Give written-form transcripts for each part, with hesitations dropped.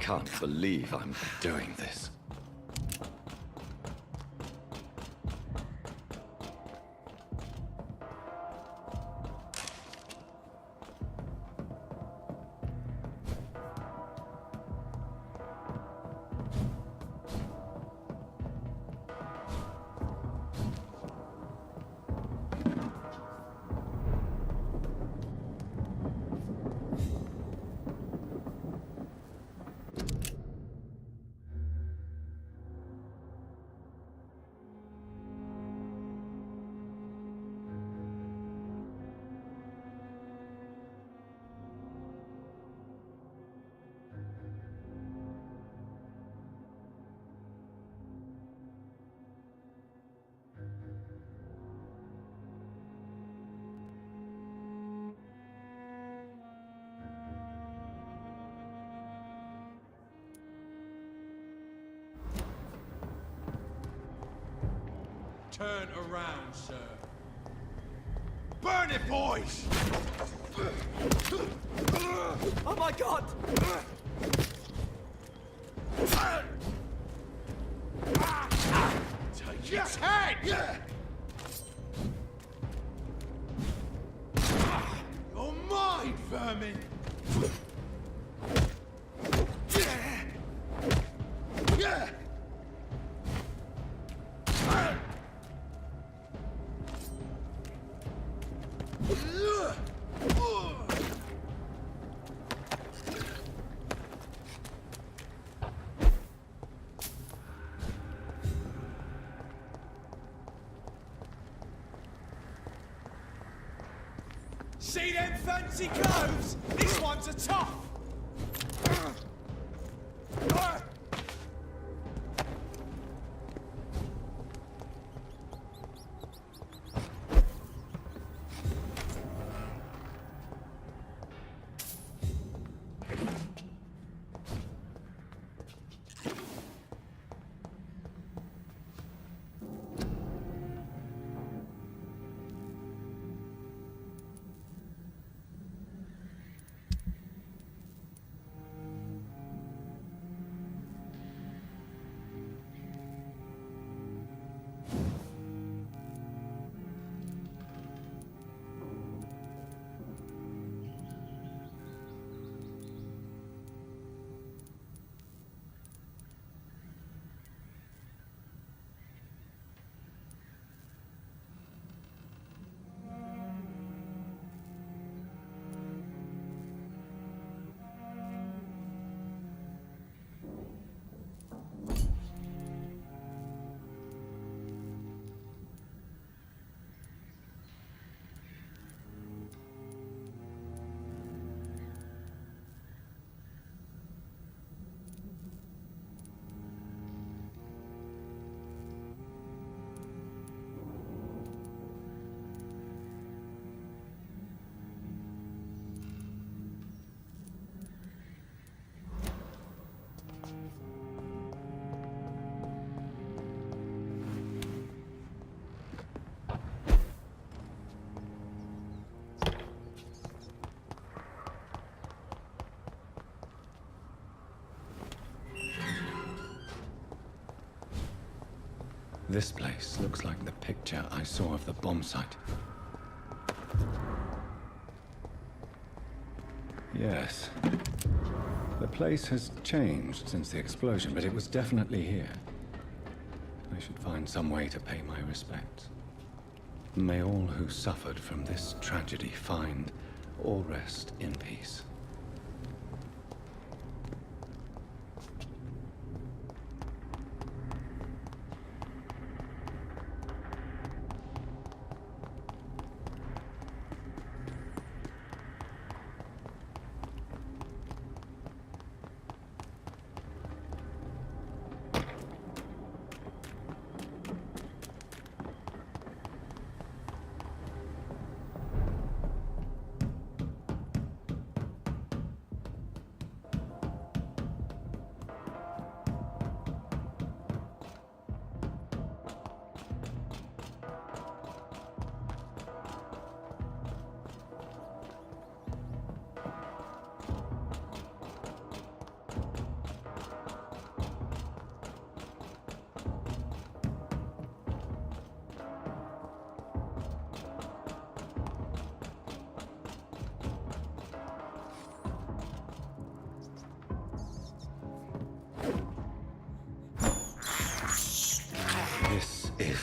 can't believe I'm doing this. Turn around, sir. Burn it, boys! Oh my god! Take its head! You're mine, vermin! See them fancy clothes? This one's a tough! This place looks like the picture I saw of the bomb site. Yes. The place has changed since the explosion, but it was definitely here. I should find some way to pay my respects. May all who suffered from this tragedy find or rest in peace. is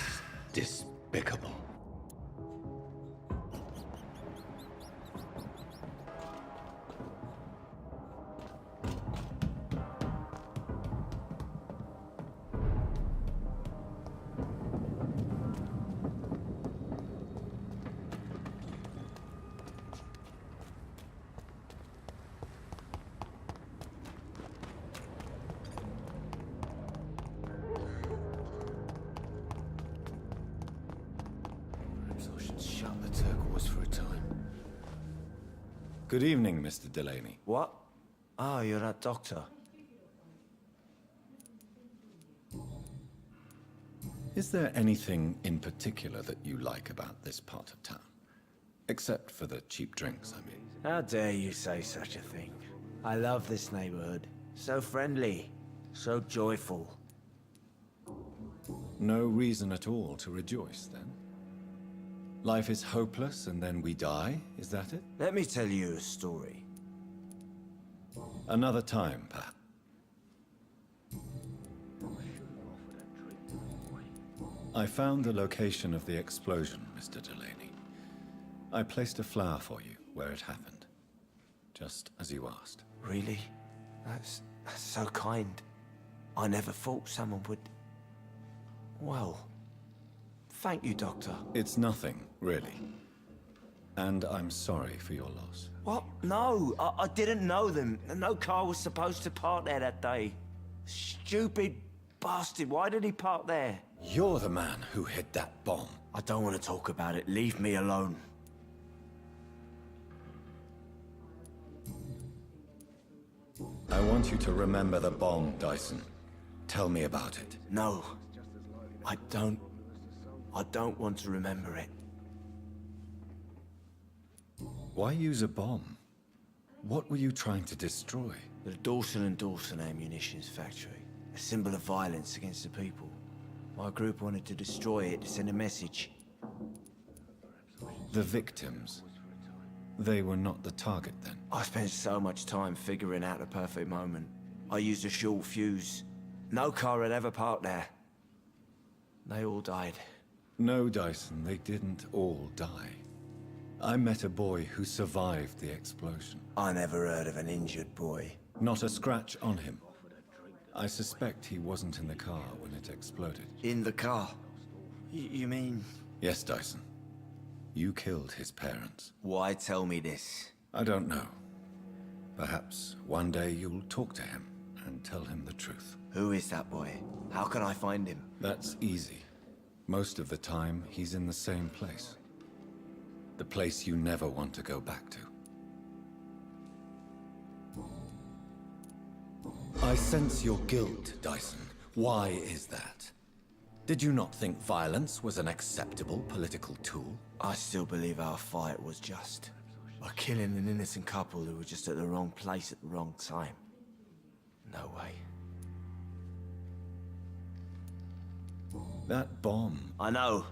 despicable. Shut the turquoise for a time. Good evening, Mr. Delaney. What? Oh, you're that doctor. Is there anything in particular that you like about this part of town? Except for the cheap drinks, I mean. How dare you say such a thing? I love this neighborhood. So friendly, so joyful. No reason at all to rejoice, then? Life is hopeless and then we die, is that it? Let me tell you a story. Another time, perhaps. I found the location of the explosion, Mr. Delaney. I placed a flower for you where it happened, just as you asked. Really? That's so kind. I never thought someone would... Well... Thank you, Doctor. It's nothing, really. And I'm sorry for your loss. What? No, I didn't know them. No car was supposed to park there that day. Stupid bastard, why did he park there? You're the man who hid that bomb. I don't want to talk about it. Leave me alone. I want you to remember the bomb, Dyson. Tell me about it. No, I don't want to remember it. Why use a bomb? What were you trying to destroy? The Dawson & Dawson ammunitions factory. A symbol of violence against the people. My group wanted to destroy it to send a message. The victims. They were not the target then. I spent so much time figuring out the perfect moment. I used a short fuse. No car had ever parked there. They all died. No, Dyson, they didn't all die. I met a boy who survived the explosion. I never heard of an injured boy. Not a scratch on him. I suspect he wasn't in the car when it exploded. In the car? You mean... Yes, Dyson. You killed his parents. Why tell me this? I don't know. Perhaps one day you'll talk to him and tell him the truth. Who is that boy? How can I find him? That's easy. Most of the time, he's in the same place. The place you never want to go back to. I sense your guilt, Dyson. Why is that? Did you not think violence was an acceptable political tool? I still believe our fight was just. By killing an innocent couple who were just at the wrong place at the wrong time. No way. That bomb. I know.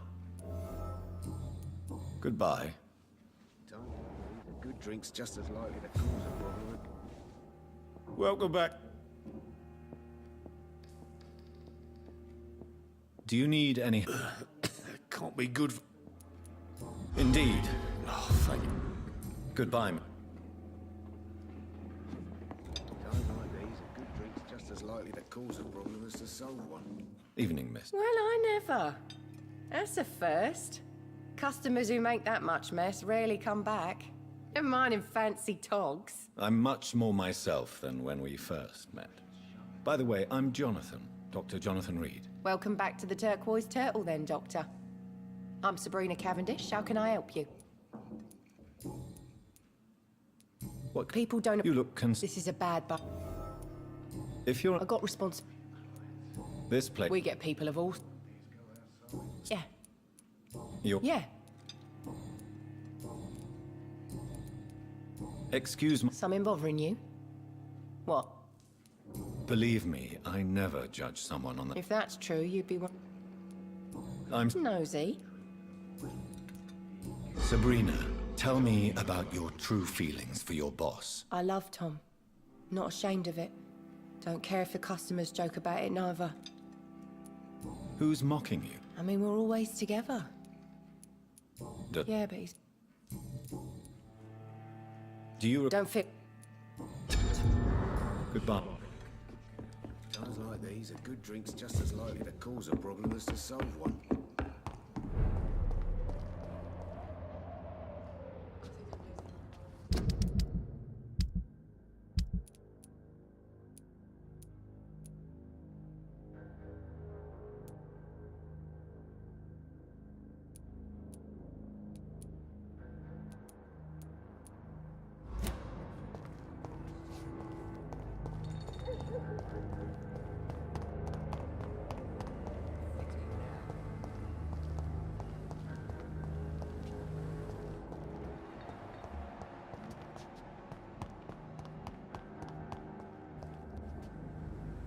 Goodbye. A good drink's just as likely to cause a problem. Welcome back. Do you need any... Can't be good. Indeed. Oh, thank you. Goodbye. Times like these, a good drink's just as likely to cause a problem as to solve one. Evening, miss. Well, I never. That's a first. Customers who make that much mess rarely come back. Never mind in fancy togs. I'm much more myself than when we first met. By the way, I'm Jonathan, Dr. Jonathan Reed. Welcome back to the Turquoise Turtle then, Doctor. I'm Sabrina Cavendish. How can I help you? What? People don't... You look This is a bad bu... If you're... I got response... This place... We get people of all... Yeah. You're... Yeah. Excuse me. Something bothering you? What? Believe me, I never judge someone on the... If that's true, you'd be... I'm... nosy. Sabrina, tell me about your true feelings for your boss. I love Tom. Not ashamed of it. Don't care if the customers joke about it, neither. Who's mocking you? I mean, we're always together. Yeah, but he's... Do you... Don't fit... Goodbye. Times like these, a good drink's just as likely to cause a problem as to solve one.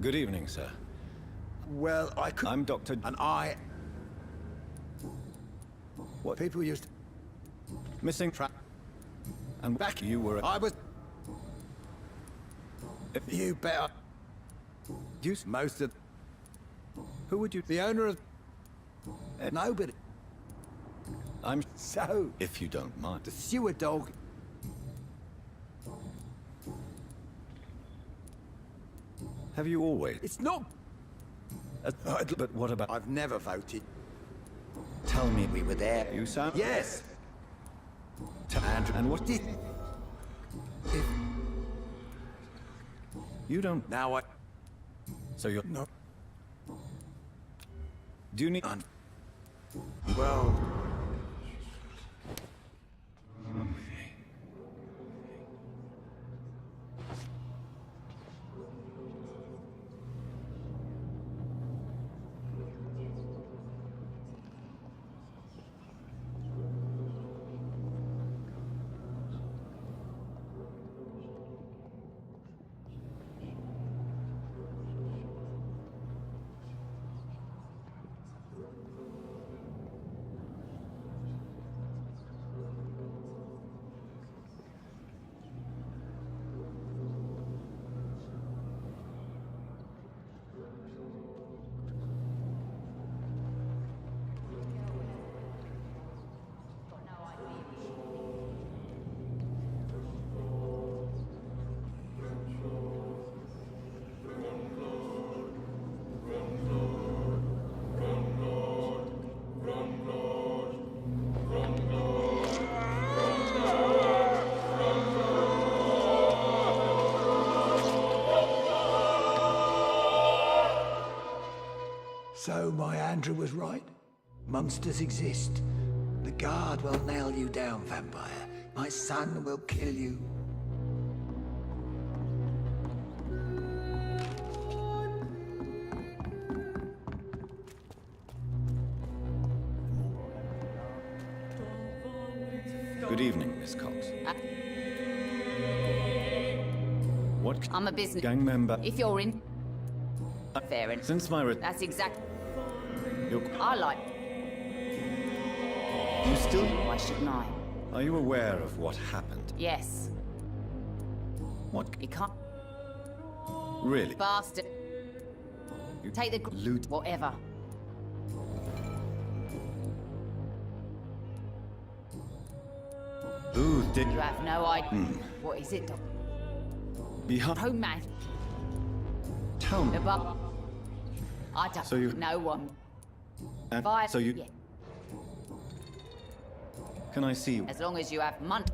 Good evening, sir. Well, I could... I'm Dr. And I... What people used to... Missing track. And back you were... I was... You better... Use Most of... Who would you... The owner of... Nobody. I'm... So... If you don't mind. The sewer dog... Have you always... It's not... But what about... I've never voted. Tell me... We were there. You sound... Yes. Andrew. And what... Did... If... You don't... Now I... So you're... No. Do you need... Well... So my Andrew was right. Monsters exist. The guard will nail you down, vampire. My son will kill you. Good evening, Miss Cox. What... I'm a business Gang member... If you're in, fair enough. Since my... That's exactly. You're... I like. You still... Why shouldn't I? Are you aware of what happened? Yes. What... You can't, Really? bastard. You Take the loot... whatever. Who did... You have no idea. What is it, Doc? Behind... Home man. Tell me. The buck. I don't. So you- No one. And Fire. so you... Yeah. Can I see you? As long as you have money.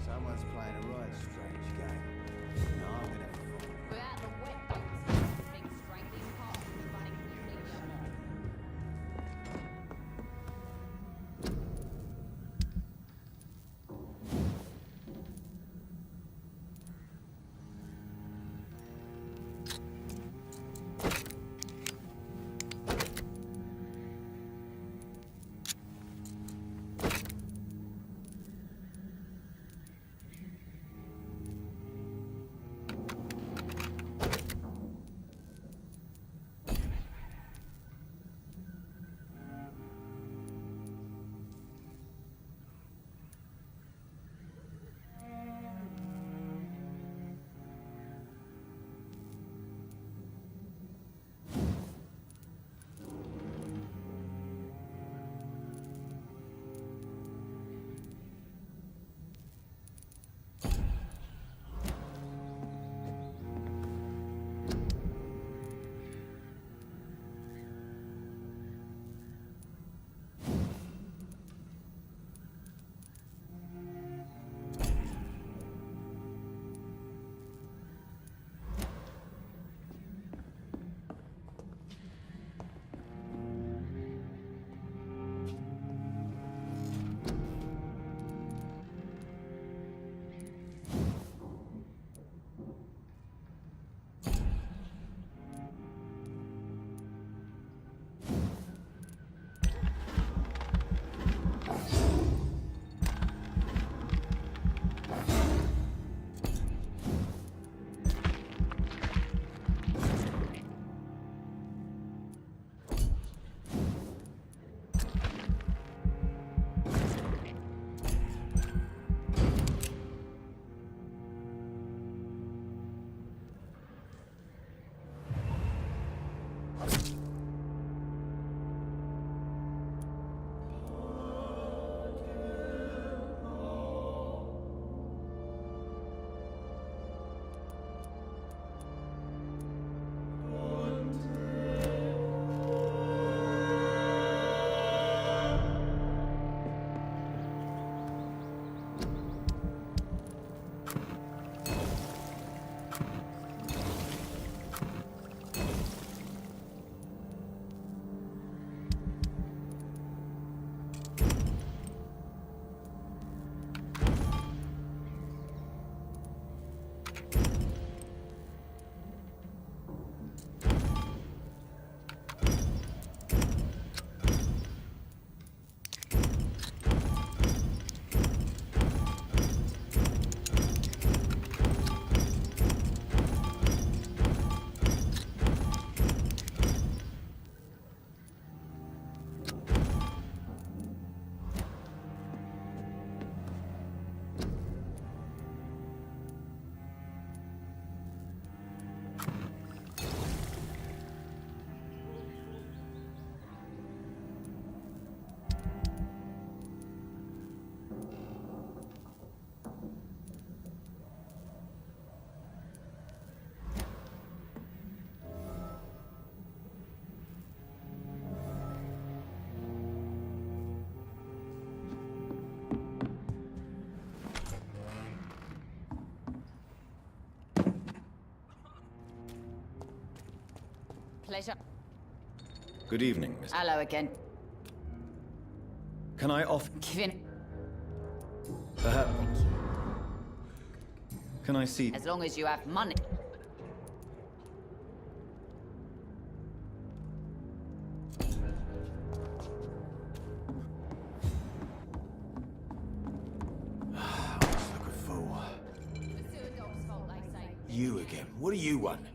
Someone's playing a right strange game. No, I'm gonna... Without the weapons, things strangely apart from the running completion. Pleasure. Good evening, Miss. Hello again. Can I offer... Giving. Perhaps... Can I see... As long as you have money. Like a fool. You again. What do you want?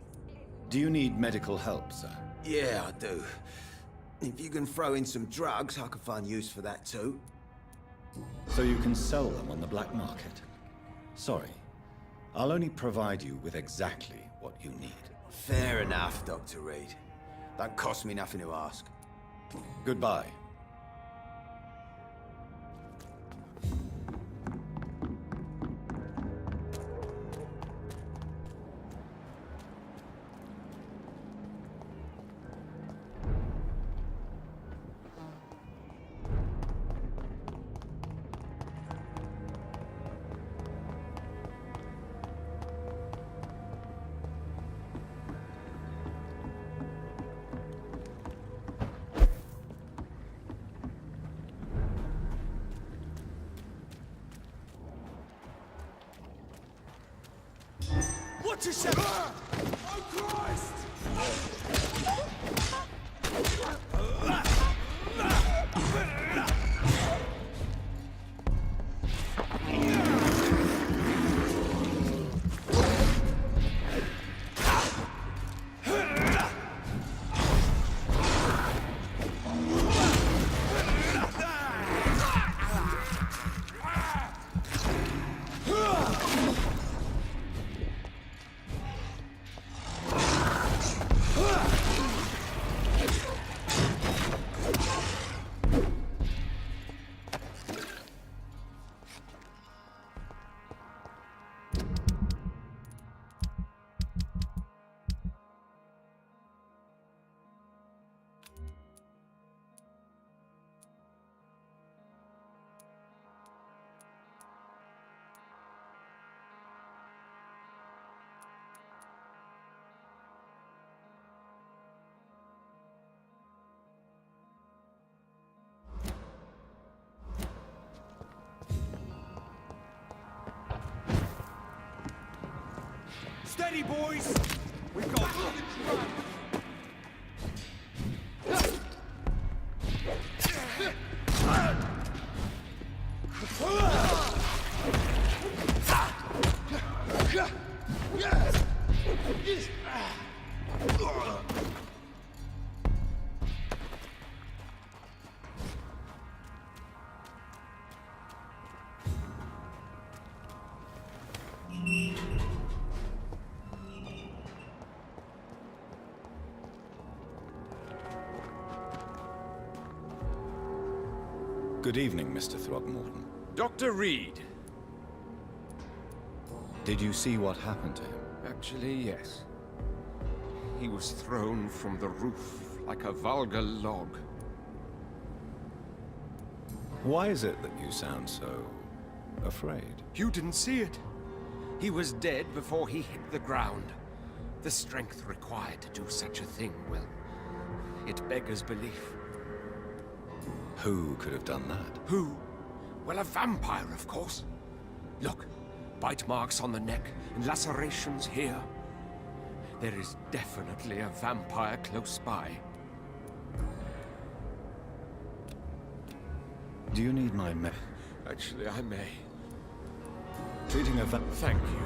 Do you need medical help, sir? Yeah, I do. If you can throw in some drugs, I can find use for that too. So you can sell them on the black market? Sorry. I'll only provide you with exactly what you need. Fair enough, Dr. Reed. Don't cost me nothing to ask. Goodbye. What a shame! Oh, Christ! Steady, boys! We've got... Good evening, Mr. Throgmorton. Dr. Reed. Did you see what happened to him? Actually, yes. He was thrown from the roof like a vulgar log. Why is it that you sound so... afraid? You didn't see it. He was dead before he hit the ground. The strength required to do such a thing, well, it beggars belief. Who could have done that? Who? Well, a vampire, of course. Look, bite marks on the neck and lacerations here. There is definitely a vampire close by. Do you need my Actually, I may. Treating a Thank you.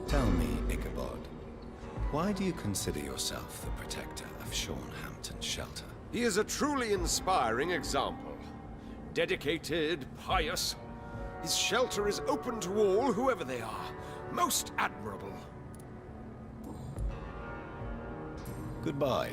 Tell me, Ichabod, why do you consider yourself the protector of Sean Hampton's shelter? He is a truly inspiring example. Dedicated, pious. His shelter is open to all, whoever they are. Most admirable. Goodbye.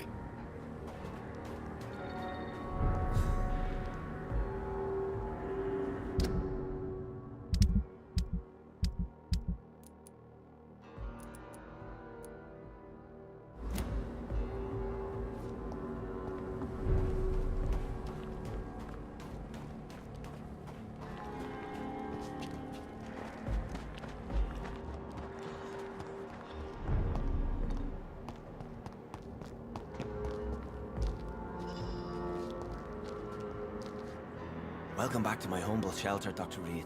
Welcome back to my humble shelter, Dr. Reed.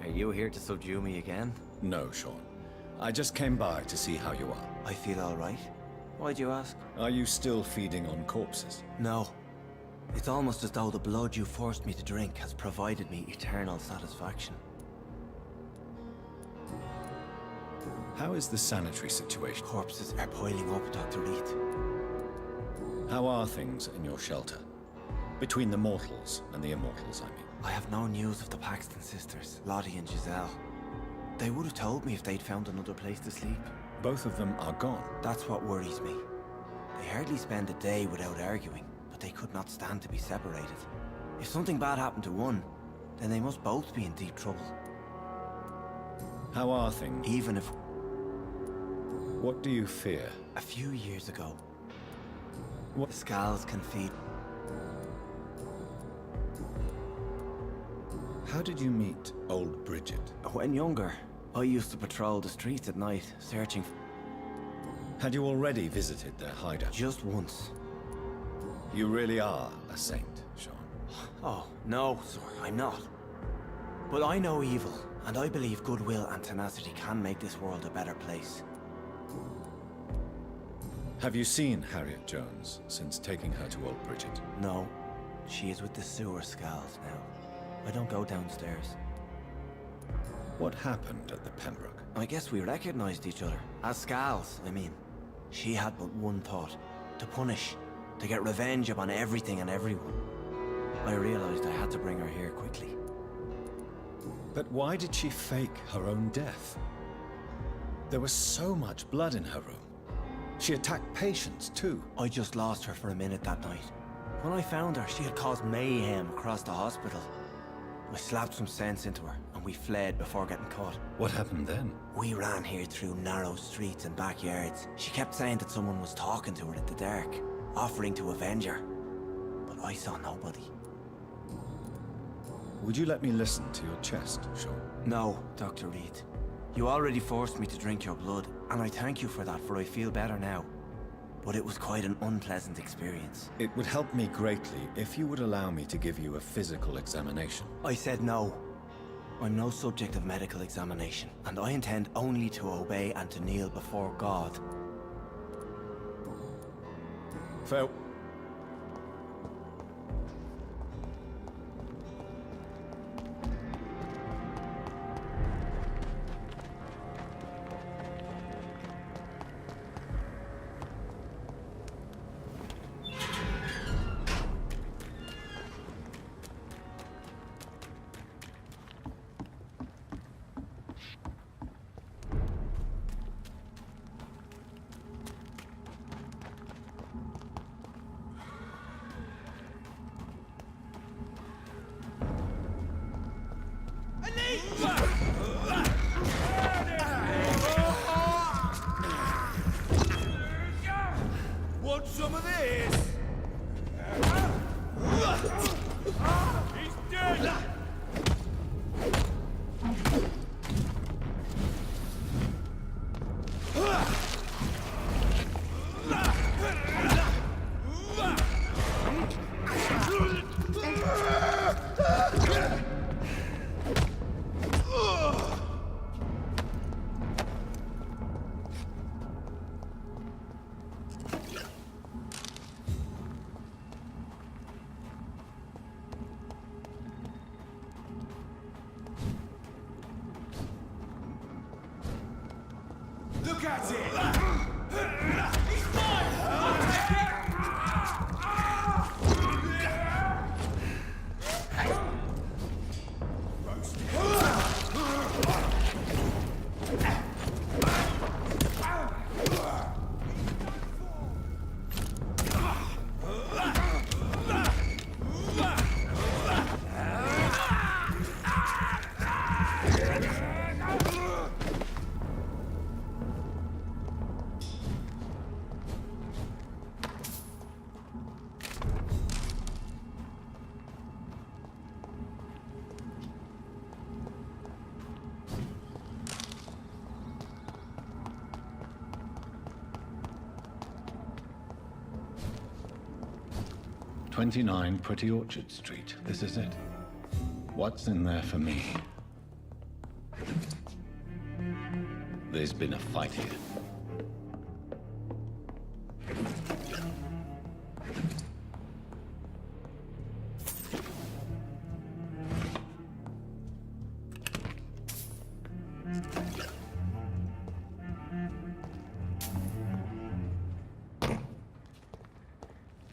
Are you here to subdue me again? No, Sean. I just came by to see how you are. I feel all right. Why'd you ask? Are you still feeding on corpses? No. It's almost as though the blood you forced me to drink has provided me eternal satisfaction. How is the sanitary situation? Corpses are piling up, Dr. Reed. How are things in your shelter? Between the mortals and the immortals, I mean. I have no news of the Paxton sisters, Lottie and Giselle. They would have told me if they'd found another place to sleep. Both of them are gone. That's what worries me. They hardly spend a day without arguing, but they could not stand to be separated. If something bad happened to one, then they must both be in deep trouble. How are things? Even if... What do you fear? A few years ago, What? the Scals can feed... How did you meet old Bridget? When younger, I used to patrol the streets at night, searching Had you already visited their hideout? just once. You really are a saint, Sean. Oh, no, sir, I'm not. But I know evil, and I believe goodwill and tenacity can make this world a better place. Have you seen Harriet Jones since taking her to old Bridget? No, she is with the sewer Scals now. I don't go downstairs. What happened at the Pembroke? I guess we recognized each other. As Scals, I mean. She had but one thought. To punish. To get revenge upon everything and everyone. I realized I had to bring her here quickly. But why did she fake her own death? There was so much blood in her room. She attacked patients, too. I just lost her for a minute that night. When I found her, she had caused mayhem across the hospital. I slapped some sense into her, and we fled before getting caught. What happened then? We ran here through narrow streets and backyards. She kept saying that someone was talking to her in the dark, offering to avenge her. But I saw nobody. Would you let me listen to your chest, Sean? No, Dr. Reed. You already forced me to drink your blood, and I thank you for that, for I feel better now. But it was quite an unpleasant experience. It would help me greatly if you would allow me to give you a physical examination. I said no. I'm no subject of medical examination, and I intend only to obey and to kneel before God. Phil. Want some of this? He's dead! Look at it! He's mine! "29 Pretty Orchard Street. This is it. What's in there for me? There's been a fight here.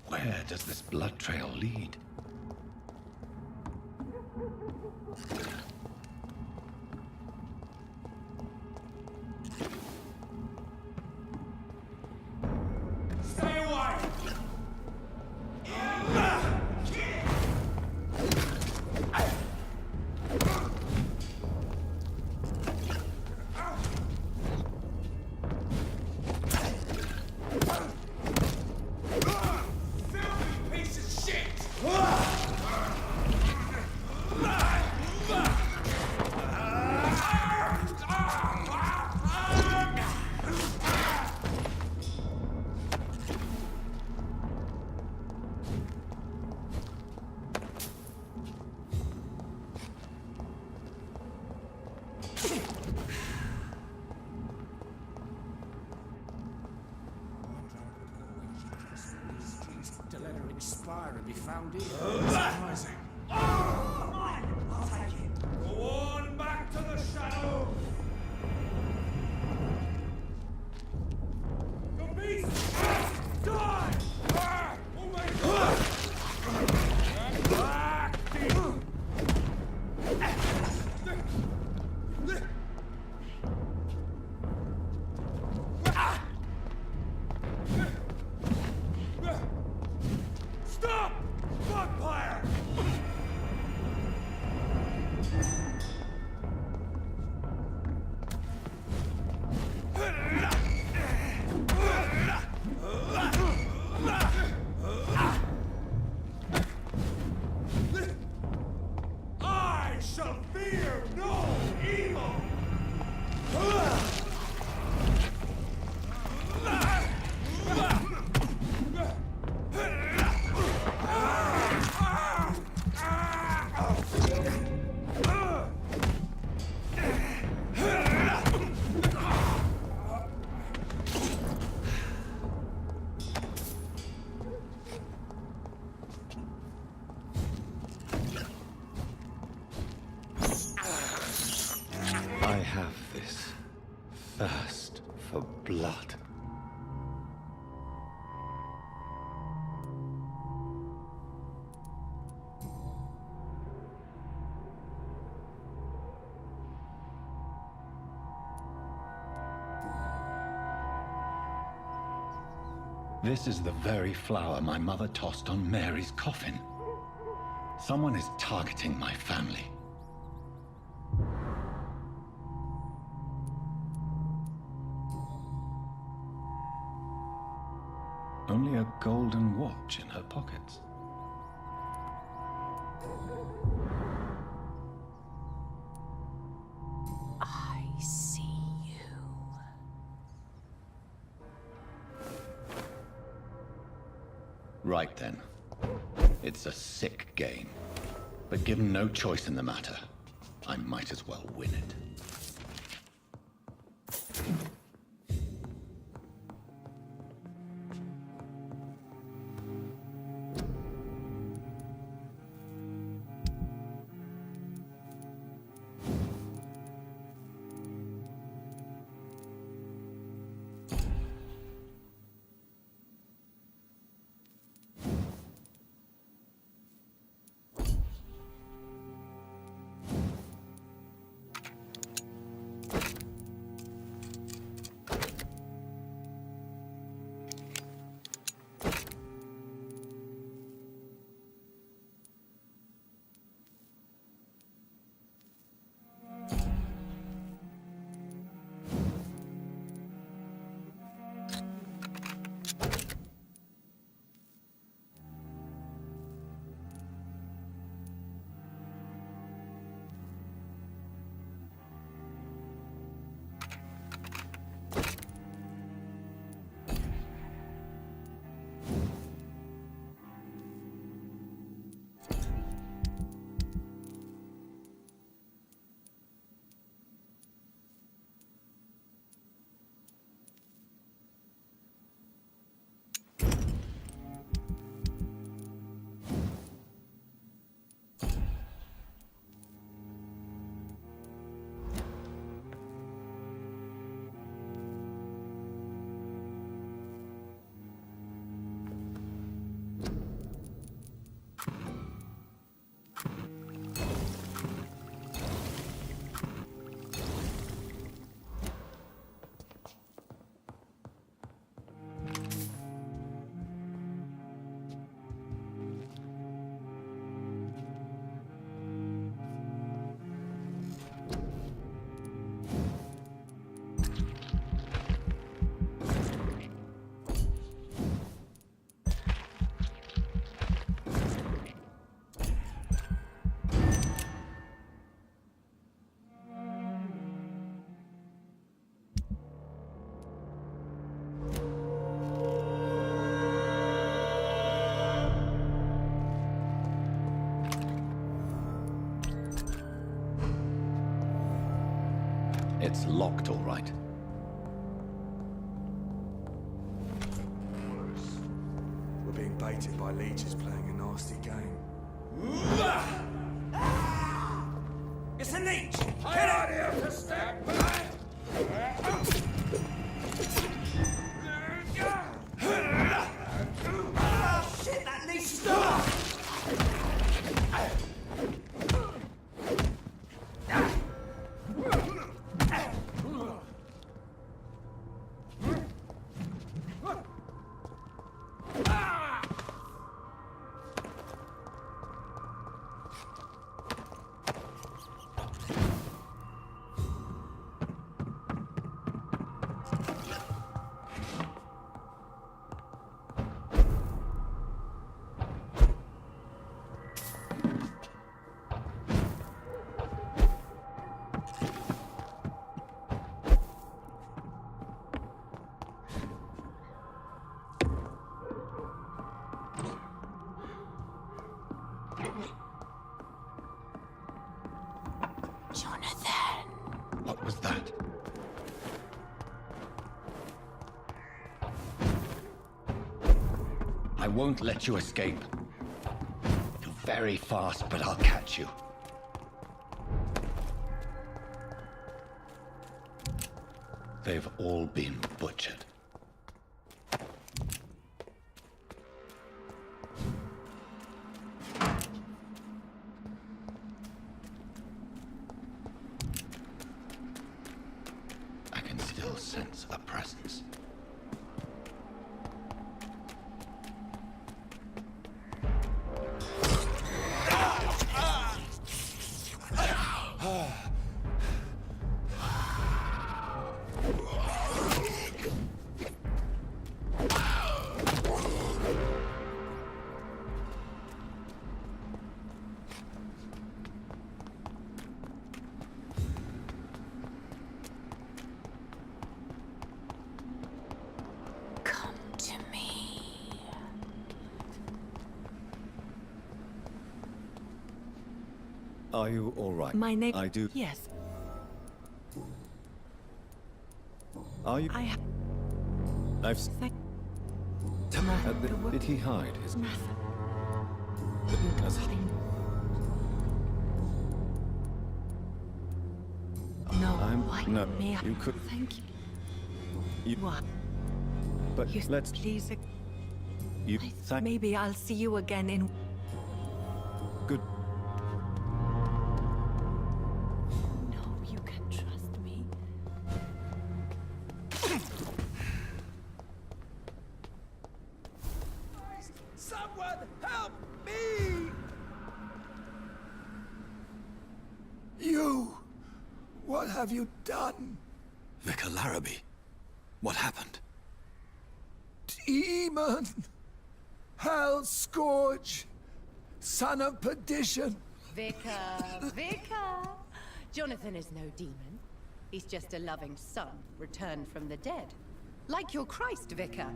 Where does this blood trail lead? Stay away! Filthy piece of shit! To let her expire and be found here. Surprising. Go on back to the shadow! The beast! Die! Oh my God! Stop! Vampire! I shall fear no evil! I have this thirst for blood. This is the very flower my mother tossed on Mary's coffin. Someone is targeting my family. Only a golden watch in her pockets. I see you. Right then. It's a sick game. But given no choice in the matter, I might as well win it. It's locked, all right. We're being baited by leeches playing a nasty game. It's a leech! Get out here to step back! Shit, that leech stop! What was that? I won't let you escape. You're very fast, but I'll catch you. They've all been butchered. I can still sense a presence. Are you all right? My name... I do... Yes. Are you... I've... Thank... Did he hide his... Nothing. As... No, why? No, may I... you could... Thank you. You... What? But You let's... please... You... Maybe I'll see you again in... Good... No, you can trust me. Someone help me! You! What have you done? Vicar Larrabee. What happened? Demon! Hell Scourge! Son of perdition! Vicar! Jonathan is no demon. He's just a loving son, returned from the dead. Like your Christ, Vicar.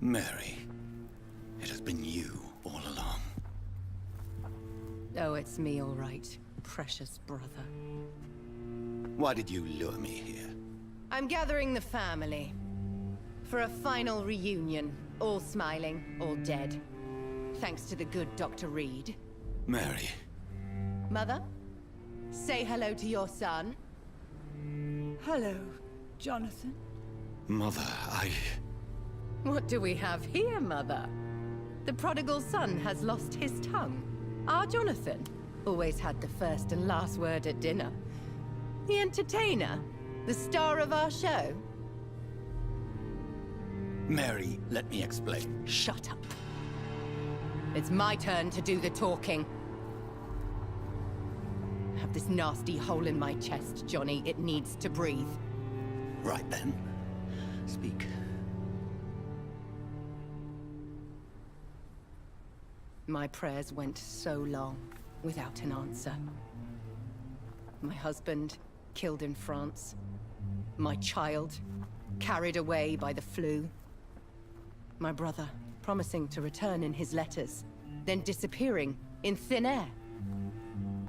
Mary. It has been you all along. Oh, it's me, all right. Precious brother. Why did you lure me here? I'm gathering the family. For a final reunion. All smiling, all dead. Thanks to the good Dr. Reed. Mary. Mother? Say hello to your son. Hello, Jonathan. Mother, What do we have here, Mother? The prodigal son has lost his tongue. Our Jonathan always had the first and last word at dinner. The entertainer, the star of our show. Mary, let me explain. Shut up. It's my turn to do the talking. I have this nasty hole in my chest, Johnny. It needs to breathe. Right then. Speak. My prayers went so long without an answer. My husband killed in France. My child carried away by the flu. My brother promising to return in his letters, then disappearing in thin air.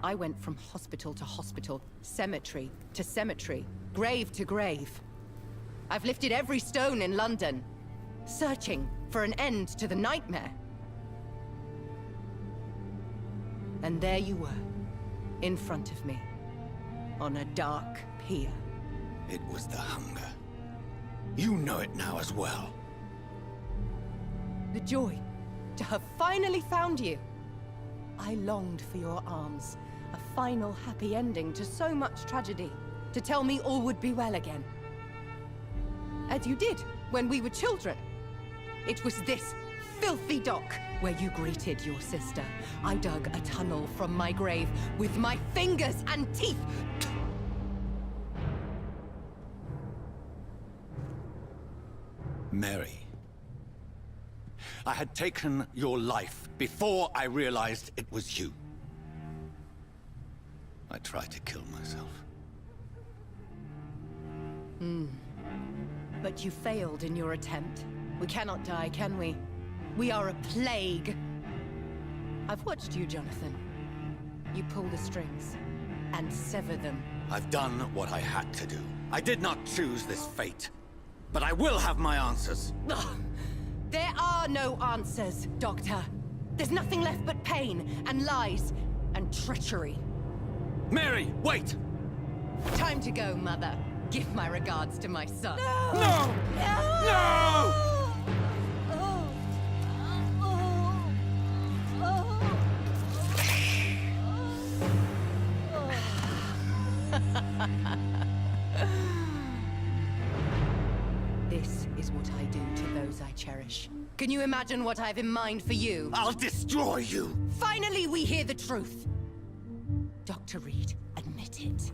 I went from hospital to hospital, cemetery to cemetery, grave to grave. I've lifted every stone in London, searching for an end to the nightmare. And there you were, in front of me, on a dark pier. It was the hunger. You know it now as well. The joy to have finally found you. I longed for your arms, a final happy ending to so much tragedy, to tell me all would be well again. As you did when we were children. It was this filthy dock where you greeted your sister. I dug a tunnel from my grave with my fingers and teeth. Mary, I had taken your life before I realized it was you. I tried to kill myself. But you failed in your attempt. We cannot die, can we? We are a plague. I've watched you, Jonathan. You pull the strings and sever them. I've done what I had to do. I did not choose this fate. But I will have my answers. Ugh. There are no answers, Doctor. There's nothing left but pain and lies and treachery. Mary, wait! Time to go, Mother. Give my regards to my son. No! No! This is what I do to those I cherish. Can you imagine what I've in mind for you? I'll destroy you! Finally, we hear the truth. Dr. Reed, admit it.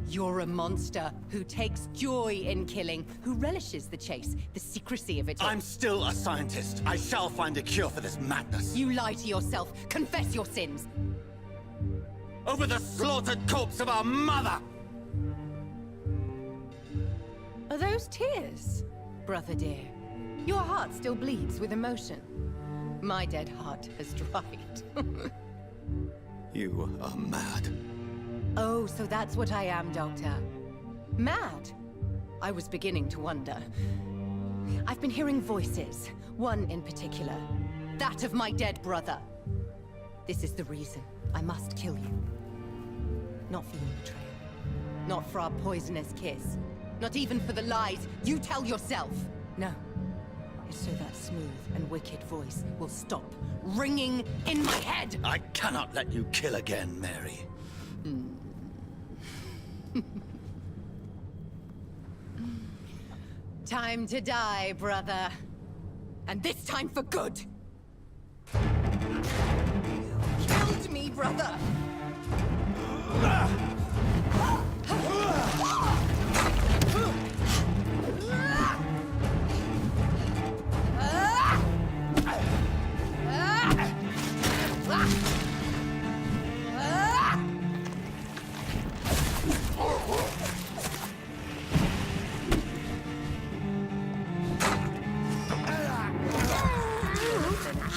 You're a monster who takes joy in killing, who relishes the chase, the secrecy of it all. I'm still a scientist. I shall find a cure for this madness. You lie to yourself. Confess your sins. Over the slaughtered corpse of our mother! Are those tears, brother dear? Your heart still bleeds with emotion. My dead heart has dried. You are mad. Oh, so that's what I am, Doctor. Mad? I was beginning to wonder. I've been hearing voices, one in particular. That of my dead brother. This is the reason I must kill you. Not for your betrayal. Not for our poisonous kiss. Not even for the lies you tell yourself. No. It's so that smooth and wicked voice will stop ringing in my head. I cannot let you kill again, Mary. Time to die, brother. And this time for good. You killed me, brother.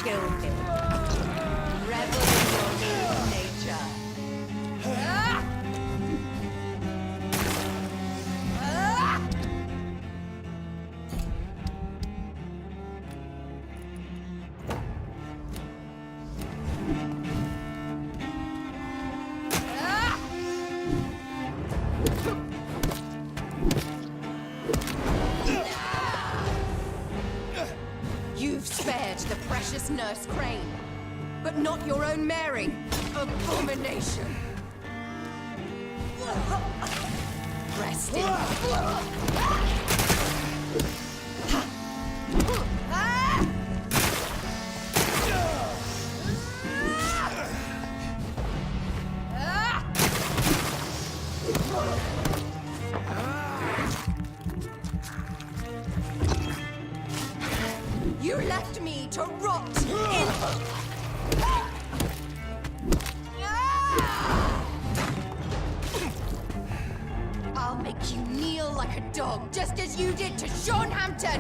Kill him. Revel in your new nature. You've spared the precious Nurse Crane, but not your own Mary. Abomination. Rest in You left me to rot in... I'll make you kneel like a dog, just as you did to Sean Hampton!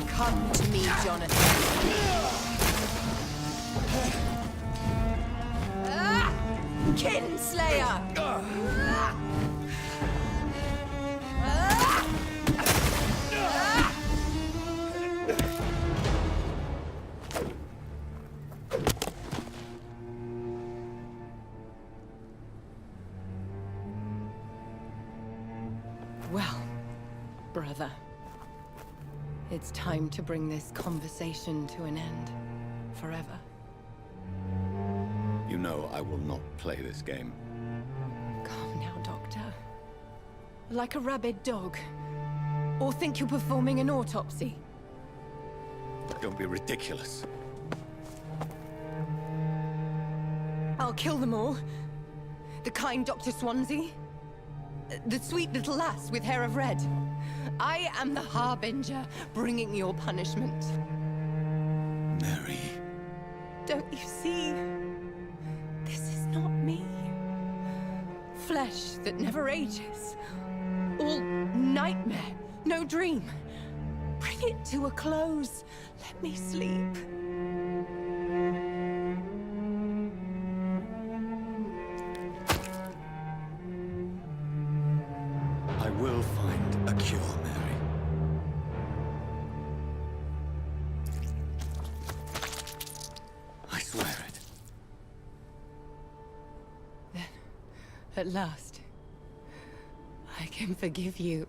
Come to me, Jonathan. brother. It's time to bring this conversation to an end. Forever. You know I will not play this game. Calm now, Doctor. Like a rabid dog. Or think you're performing an autopsy. Don't be ridiculous. I'll kill them all. The kind Dr. Swansea. The sweet little lass with hair of red. I am the Harbinger, bringing your punishment. Mary. Don't you see? This is not me. Flesh that never ages. All nightmare, no dream. Bring it to a close. Let me sleep. I will find a cure, Mary. I swear it. Then, at last, I can forgive you.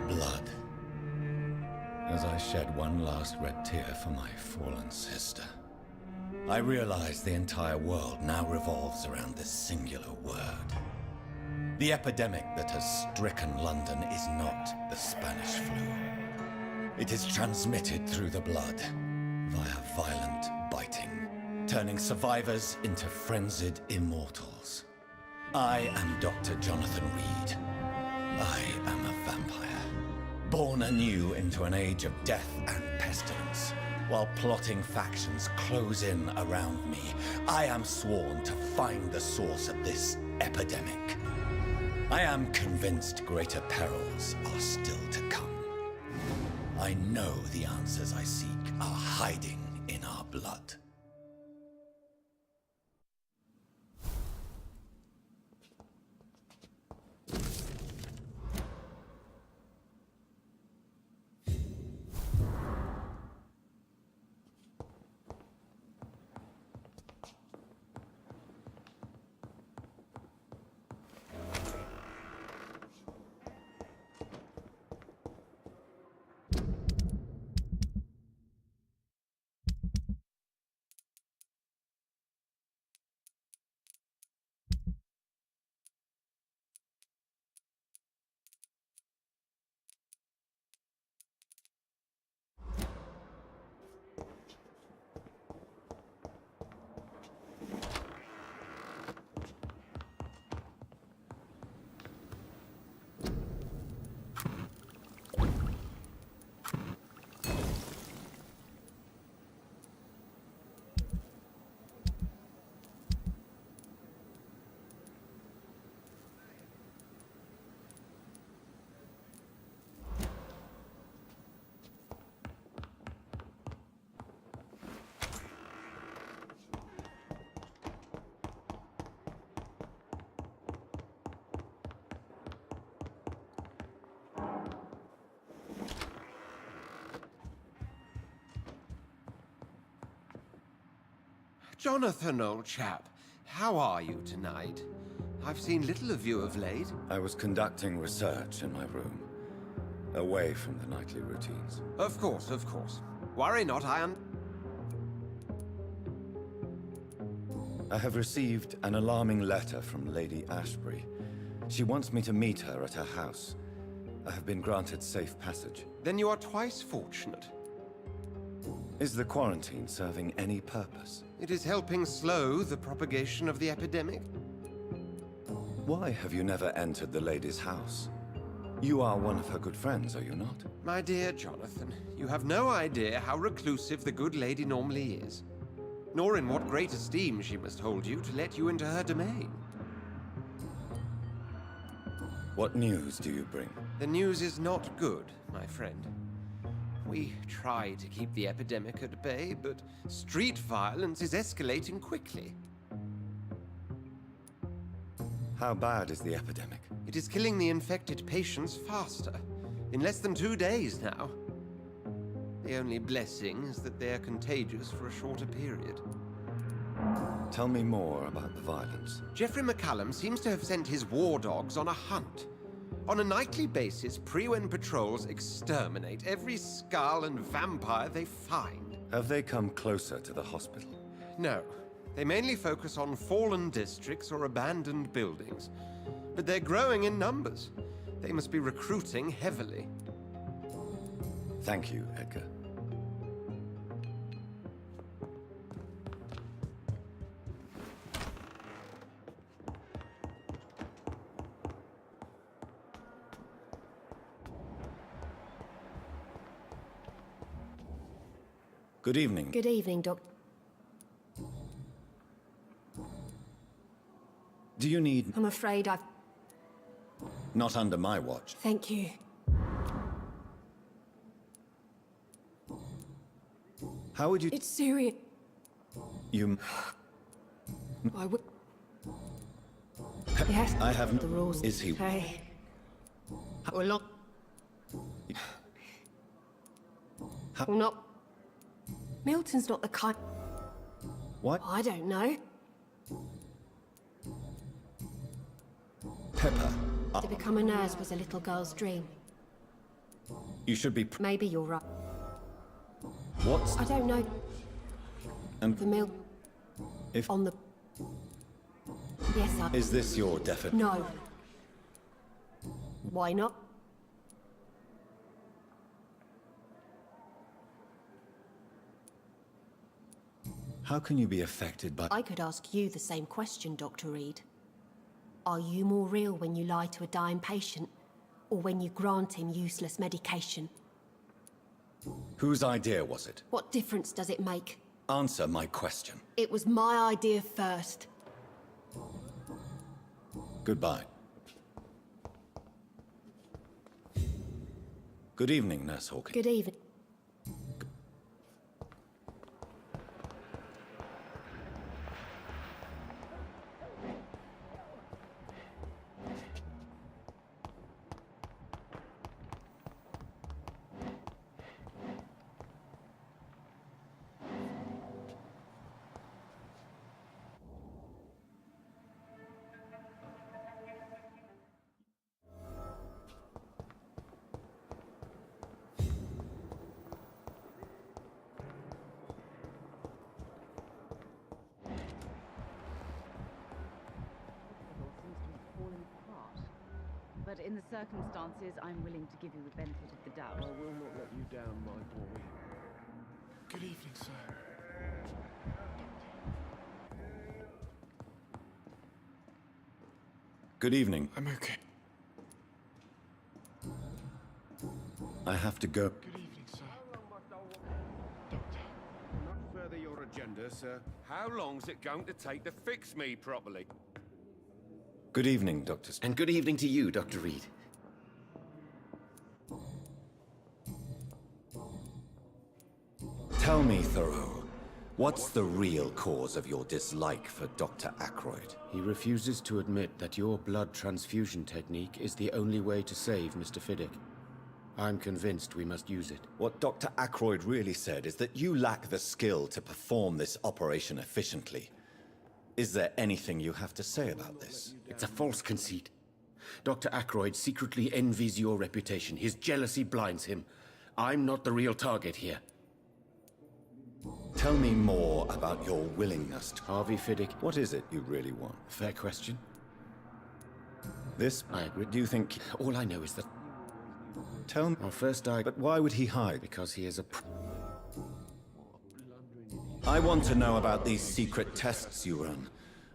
Blood. As I shed one last red tear for my fallen sister, I realize the entire world now revolves around this singular word. The epidemic that has stricken London is not the Spanish flu. It is transmitted through the blood, via violent biting, turning survivors into frenzied immortals. I am Dr. Jonathan Reed. I am a vampire, born anew into an age of death and pestilence. While plotting factions close in around me, I am sworn to find the source of this epidemic. I am convinced greater perils are still to come. I know the answers I seek are hiding in our blood. Jonathan, old chap, how are you tonight? I've seen little of you of late. I was conducting research in my room. away from the nightly routines. Of course, of course. Worry not, I have received an alarming letter from Lady Ashbury. She wants me to meet her at her house. I have been granted safe passage. Then you are twice fortunate. Is the quarantine serving any purpose? It is helping slow the propagation of the epidemic. Why have you never entered the lady's house? You are one of her good friends, are you not? My dear Jonathan, you have no idea how reclusive the good lady normally is, nor in what great esteem she must hold you to let you into her domain. What news do you bring? The news is not good, my friend. We try to keep the epidemic at bay, but street violence is escalating quickly. How bad is the epidemic? It is killing the infected patients faster, in less than 2 days now. The only blessing is that they are contagious for a shorter period. Tell me more about the violence. Geoffrey McCallum seems to have sent his war dogs on a hunt. On a nightly basis, Pre-Wen patrols exterminate every skull and vampire they find. Have they come closer to the hospital? No. They mainly focus on fallen districts or abandoned buildings. But they're growing in numbers. They must be recruiting heavily. Thank you, Edgar. Good evening. Good evening, Doc. Do you need... I'm afraid I've... Not under my watch. Thank you. How would you... It's serious. You... I would... Yes. I haven't... The rules. Is he... Hey. Or not. Or not. Milton's not the kind... What? I don't know. Pepper. To become a nurse was a little girl's dream. You should be... Maybe you're right. What's... I don't know. And The mill... if... On the... Yes, I... Is this your definite... No. Why not? How can you be affected by... I could ask you the same question, Dr. Reed. Are you more real when you lie to a dying patient, or when you grant him useless medication? Whose idea was it? What difference does it make? Answer my question. It was my idea first. Goodbye. Good evening, Nurse Hawkins. Good evening. But in the circumstances, I'm willing to give you the benefit of the doubt. I will not let you down, my boy. Good evening, sir. Good evening. I'm okay. I have to go. Good evening, sir. Not further your agenda, sir. How long's it going to take to fix me properly? Good evening, Dr. And good evening to you, Dr. Reed. Tell me, Thoreau, what's the real cause of your dislike for Dr. Ackroyd? He refuses to admit that your blood transfusion technique is the only way to save Mr. Fiddick. I'm convinced we must use it. What Dr. Ackroyd really said is that you lack the skill to perform this operation efficiently. Is there anything you have to say about this? It's a false conceit. Dr. Ackroyd secretly envies your reputation. His jealousy blinds him. I'm not the real target here. Tell me more about your willingness to... Harvey Fiddick. What is it you really want? Fair question. This... I agree. Do you think... All I know is that... Tell me... Well, first But why would he hide? Because he is a... I want to know about these secret tests you run,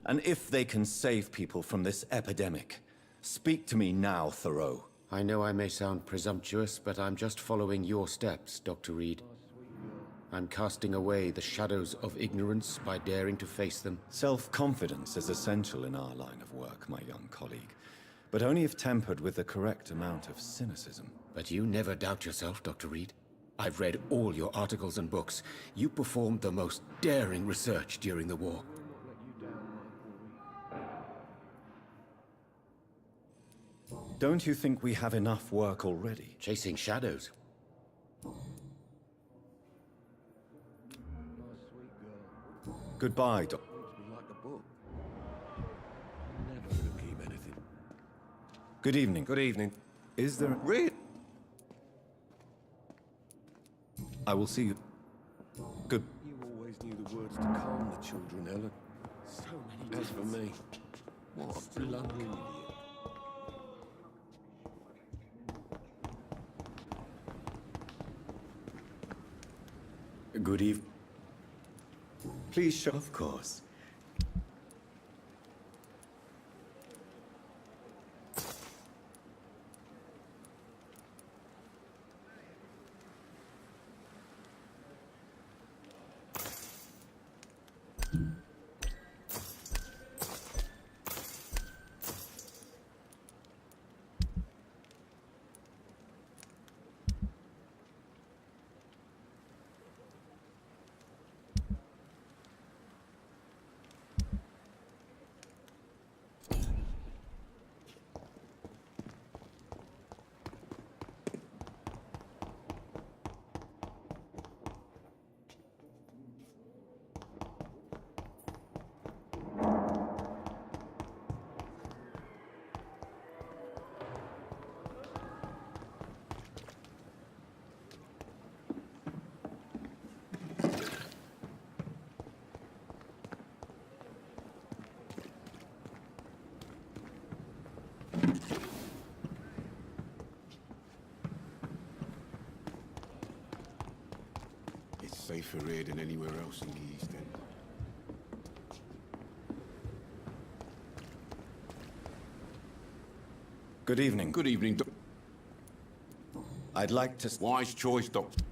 and if they can save people from this epidemic. Speak to me now, Thoreau. I know I may sound presumptuous, but I'm just following your steps, Dr. Reed. I'm casting away the shadows of ignorance by daring to face them. Self-confidence is essential in our line of work, my young colleague, but only if tempered with the correct amount of cynicism. But you never doubt yourself, Dr. Reed. I've read all your articles and books. You performed the most daring research during the war. Don't you think we have enough work already? Chasing shadows. Goodbye, Doc. Good evening. Good evening. Is there... Reed! I will see you. Good... You always knew the words to calm the children, Ellen. So many As for me, what a blundering idiot. Good evening. Please show... Of course. It's safer here than anywhere else in the East End. Good evening. Good evening, Doc. I'd like to... Wise choice, Doctor.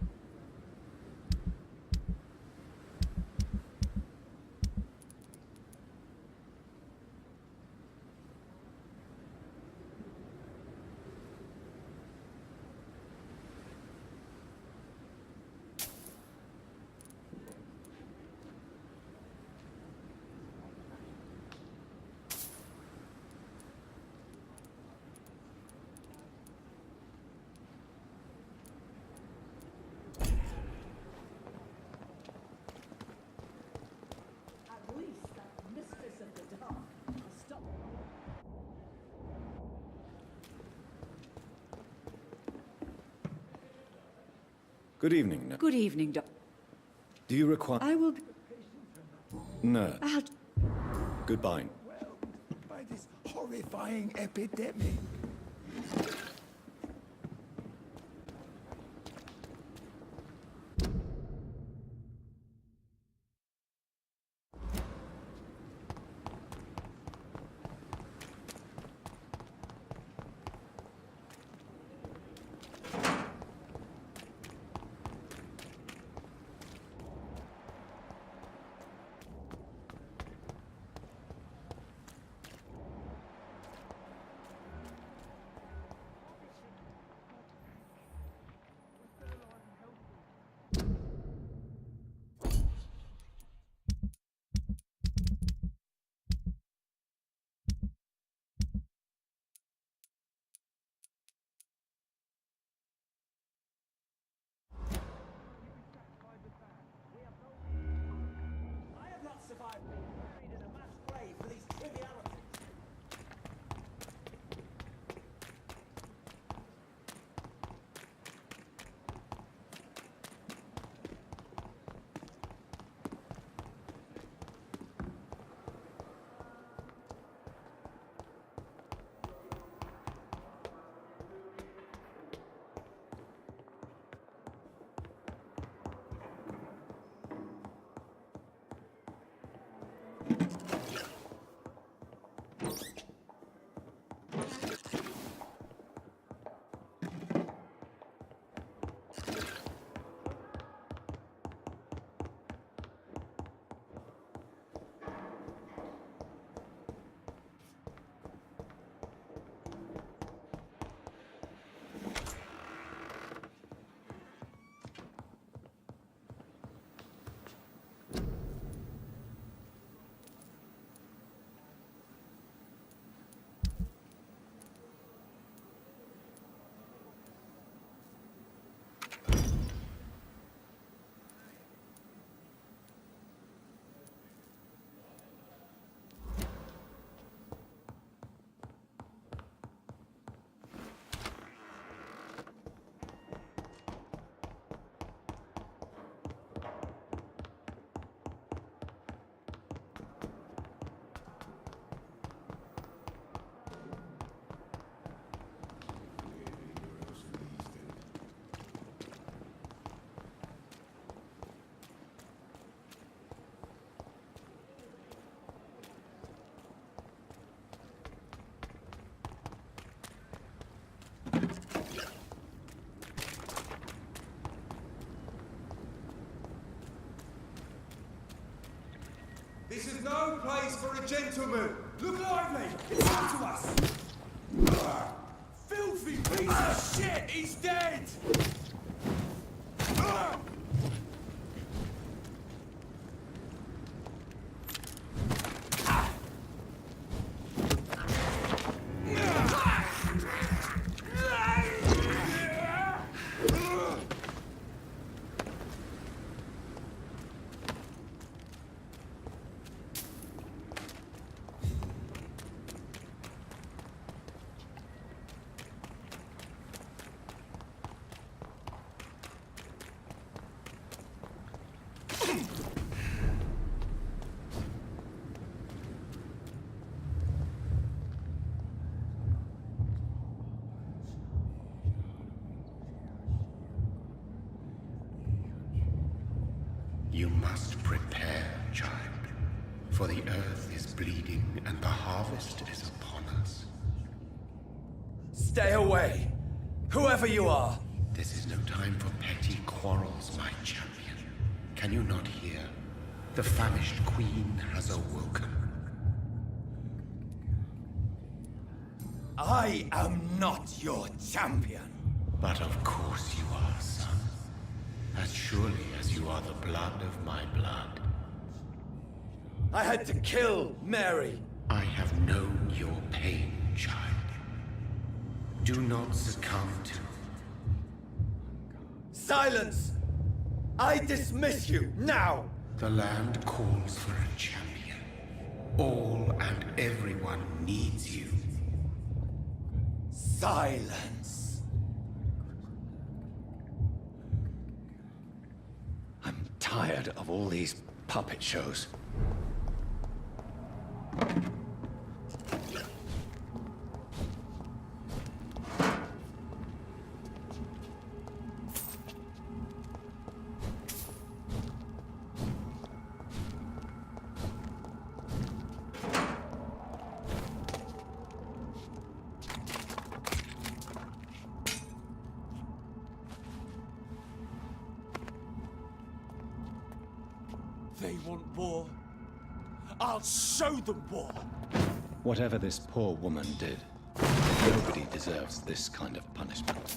Good evening. No. Good evening, Doc. Do you require... I will be... No. I'll... Goodbye. By this horrifying epidemic. This is no place for a gentleman. Look lively. It's up to us. Filthy piece of shit. He's dead. You must prepare, child, for the earth is bleeding and the harvest is upon us. Stay away, whoever you are. This is no time for petty quarrels, my champion. Can you not hear? The famished queen has awoken. I am not your champion. But of course you are, son. As surely as you are the blood of my blood. I had to kill Mary. I have known your pain, child. Do not succumb to... Silence! I dismiss you, now! The land calls for a champion. All and everyone needs you. Silence! I'm tired of all these puppet shows. They want war. I'll show them war. Whatever this poor woman did, nobody deserves this kind of punishment.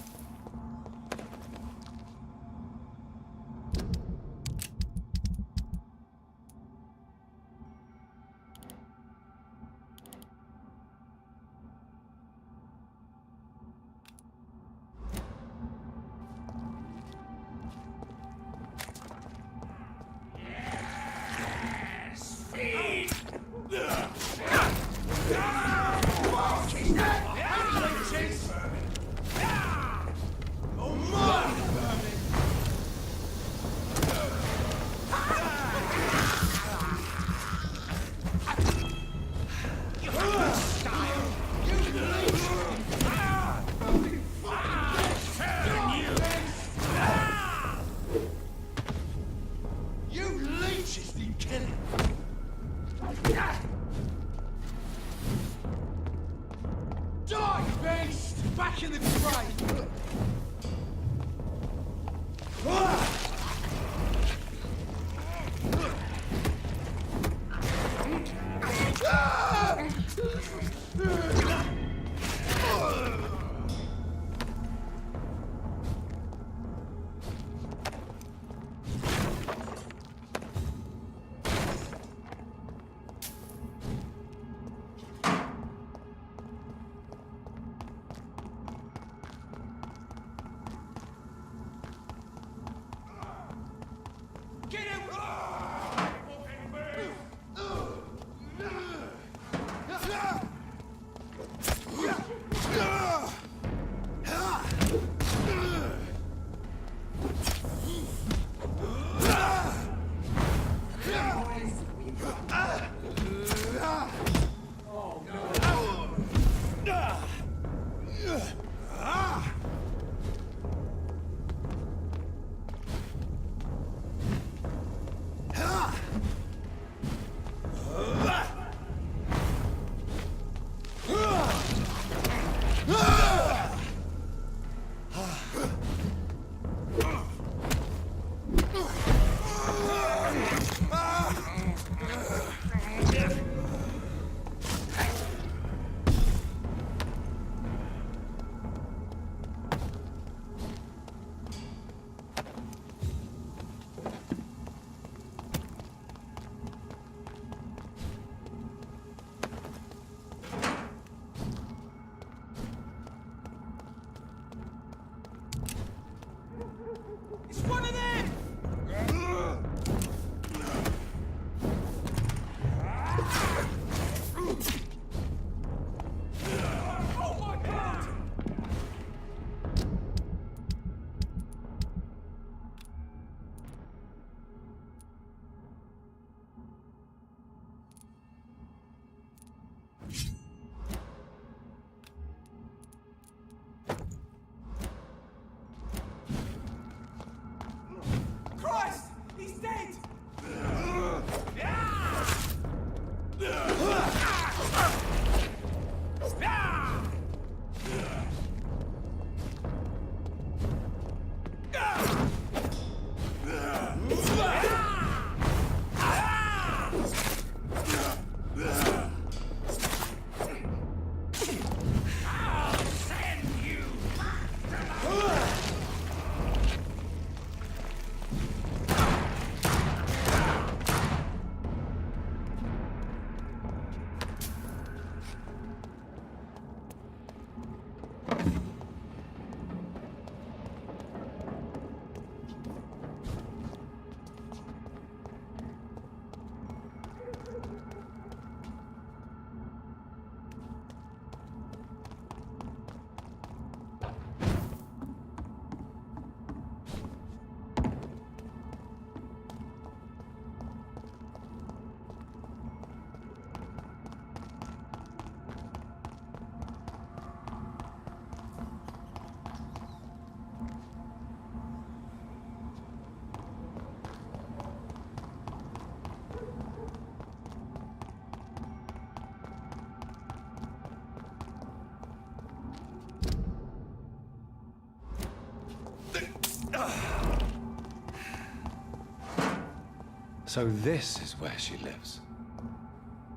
So this is where she lives.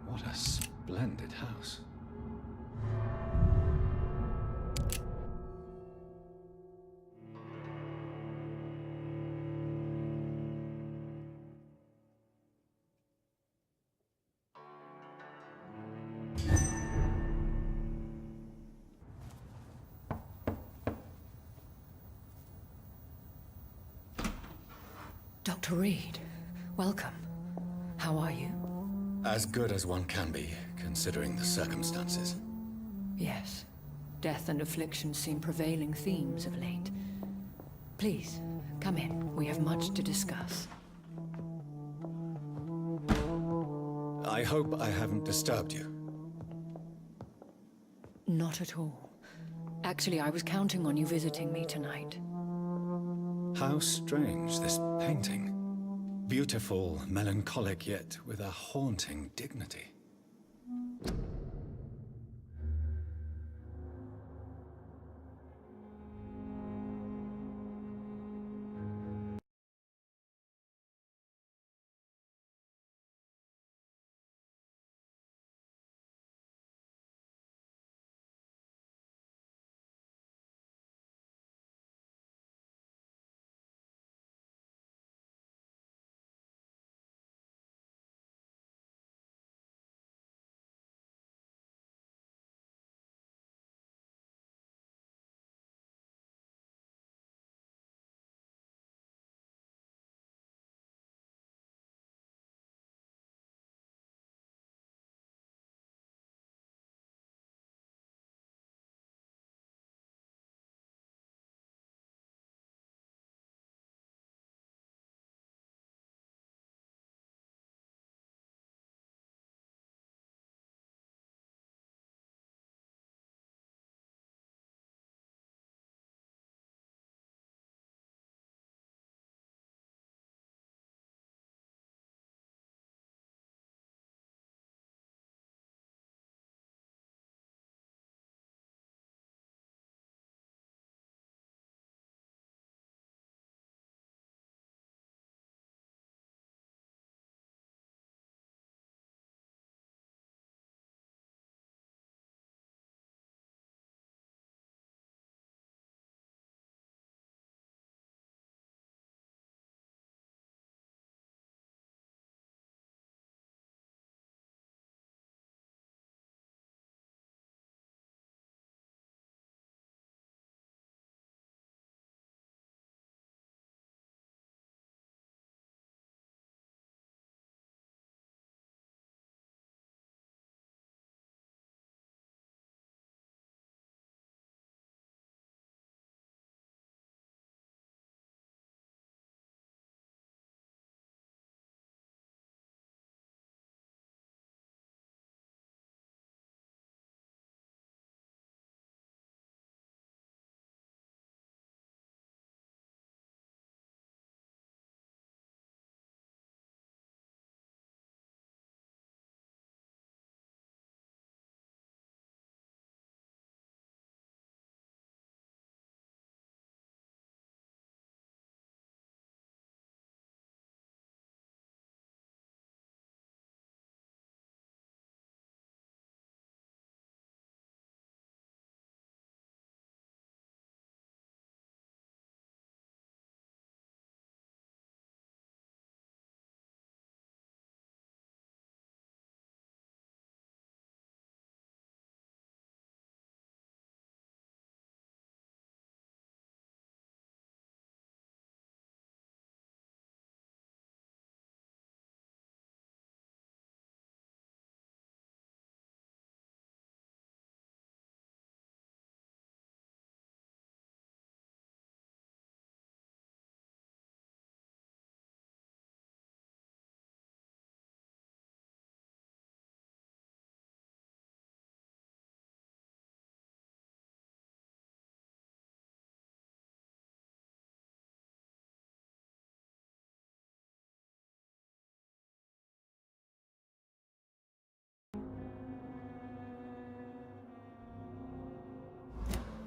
What a splendid house. Dr. Reed, welcome. How are you? As good as one can be, considering the circumstances. Yes. Death and affliction seem prevailing themes of late. Please, come in. We have much to discuss. I hope I haven't disturbed you. Not at all. Actually, I was counting on you visiting me tonight. How strange, this painting. Beautiful, melancholic, yet with a haunting dignity.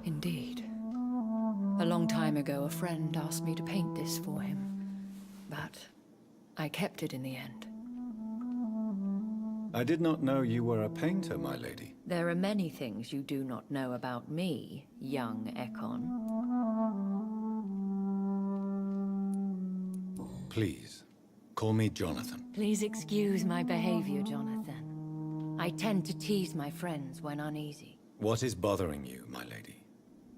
Indeed. A long time ago, a friend asked me to paint this for him. But I kept it in the end. I did not know you were a painter, my lady. There are many things you do not know about me, young Ekon. Please, call me Jonathan. Please excuse my behavior, Jonathan. I tend to tease my friends when uneasy. What is bothering you, my lady?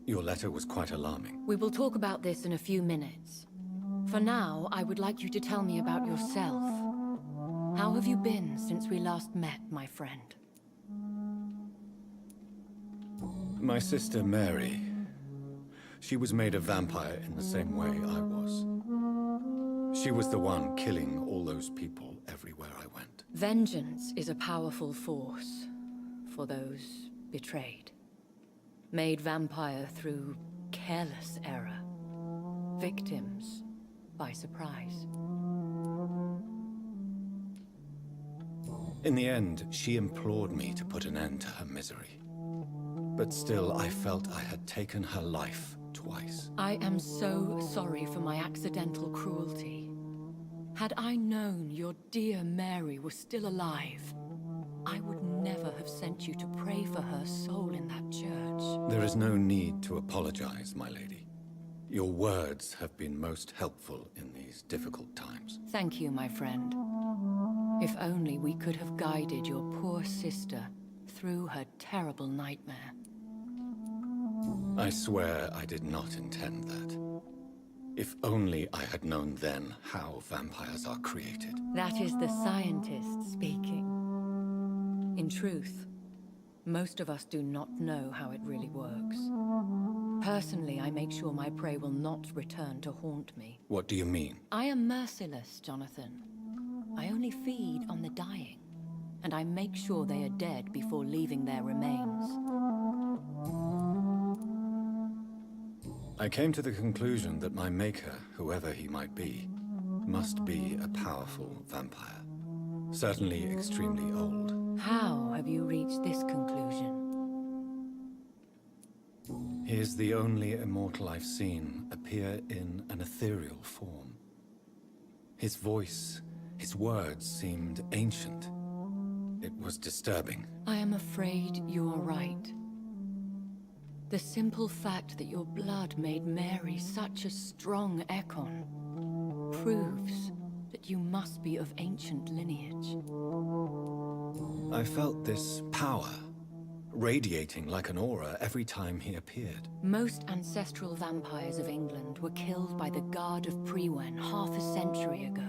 Your letter was quite alarming. We will talk about this in a few minutes. For now, I would like you to tell me about yourself. How have you been since we last met, my friend? My sister Mary. She was made a vampire in the same way I was. She was the one killing all those people everywhere I went. Vengeance is a powerful force for those betrayed. Made vampire through careless error. Victims by surprise. In the end, she implored me to put an end to her misery. But still, I felt I had taken her life twice. I am so sorry for my accidental cruelty. Had I known your dear Mary was still alive, I would never have sent you to pray for her soul in that church. There is no need to apologize, my lady. Your words have been most helpful in these difficult times. Thank you, my friend. If only we could have guided your poor sister through her terrible nightmare. I swear I did not intend that. If only I had known then how vampires are created. That is the scientist speaking. In truth, most of us do not know how it really works. Personally, I make sure my prey will not return to haunt me. What do you mean? I am merciless, Jonathan. I only feed on the dying, and I make sure they are dead before leaving their remains. I came to the conclusion that my maker, whoever he might be, must be a powerful vampire. Certainly extremely old. How have you reached this conclusion? He is the only immortal I've seen appear in an ethereal form. His voice, his words seemed ancient. It was disturbing. I am afraid you are right. The simple fact that your blood made Mary such a strong Ekon proves that you must be of ancient lineage. I felt this power radiating like an aura every time he appeared. Most ancestral vampires of England were killed by the Guard of Priwen half a century ago.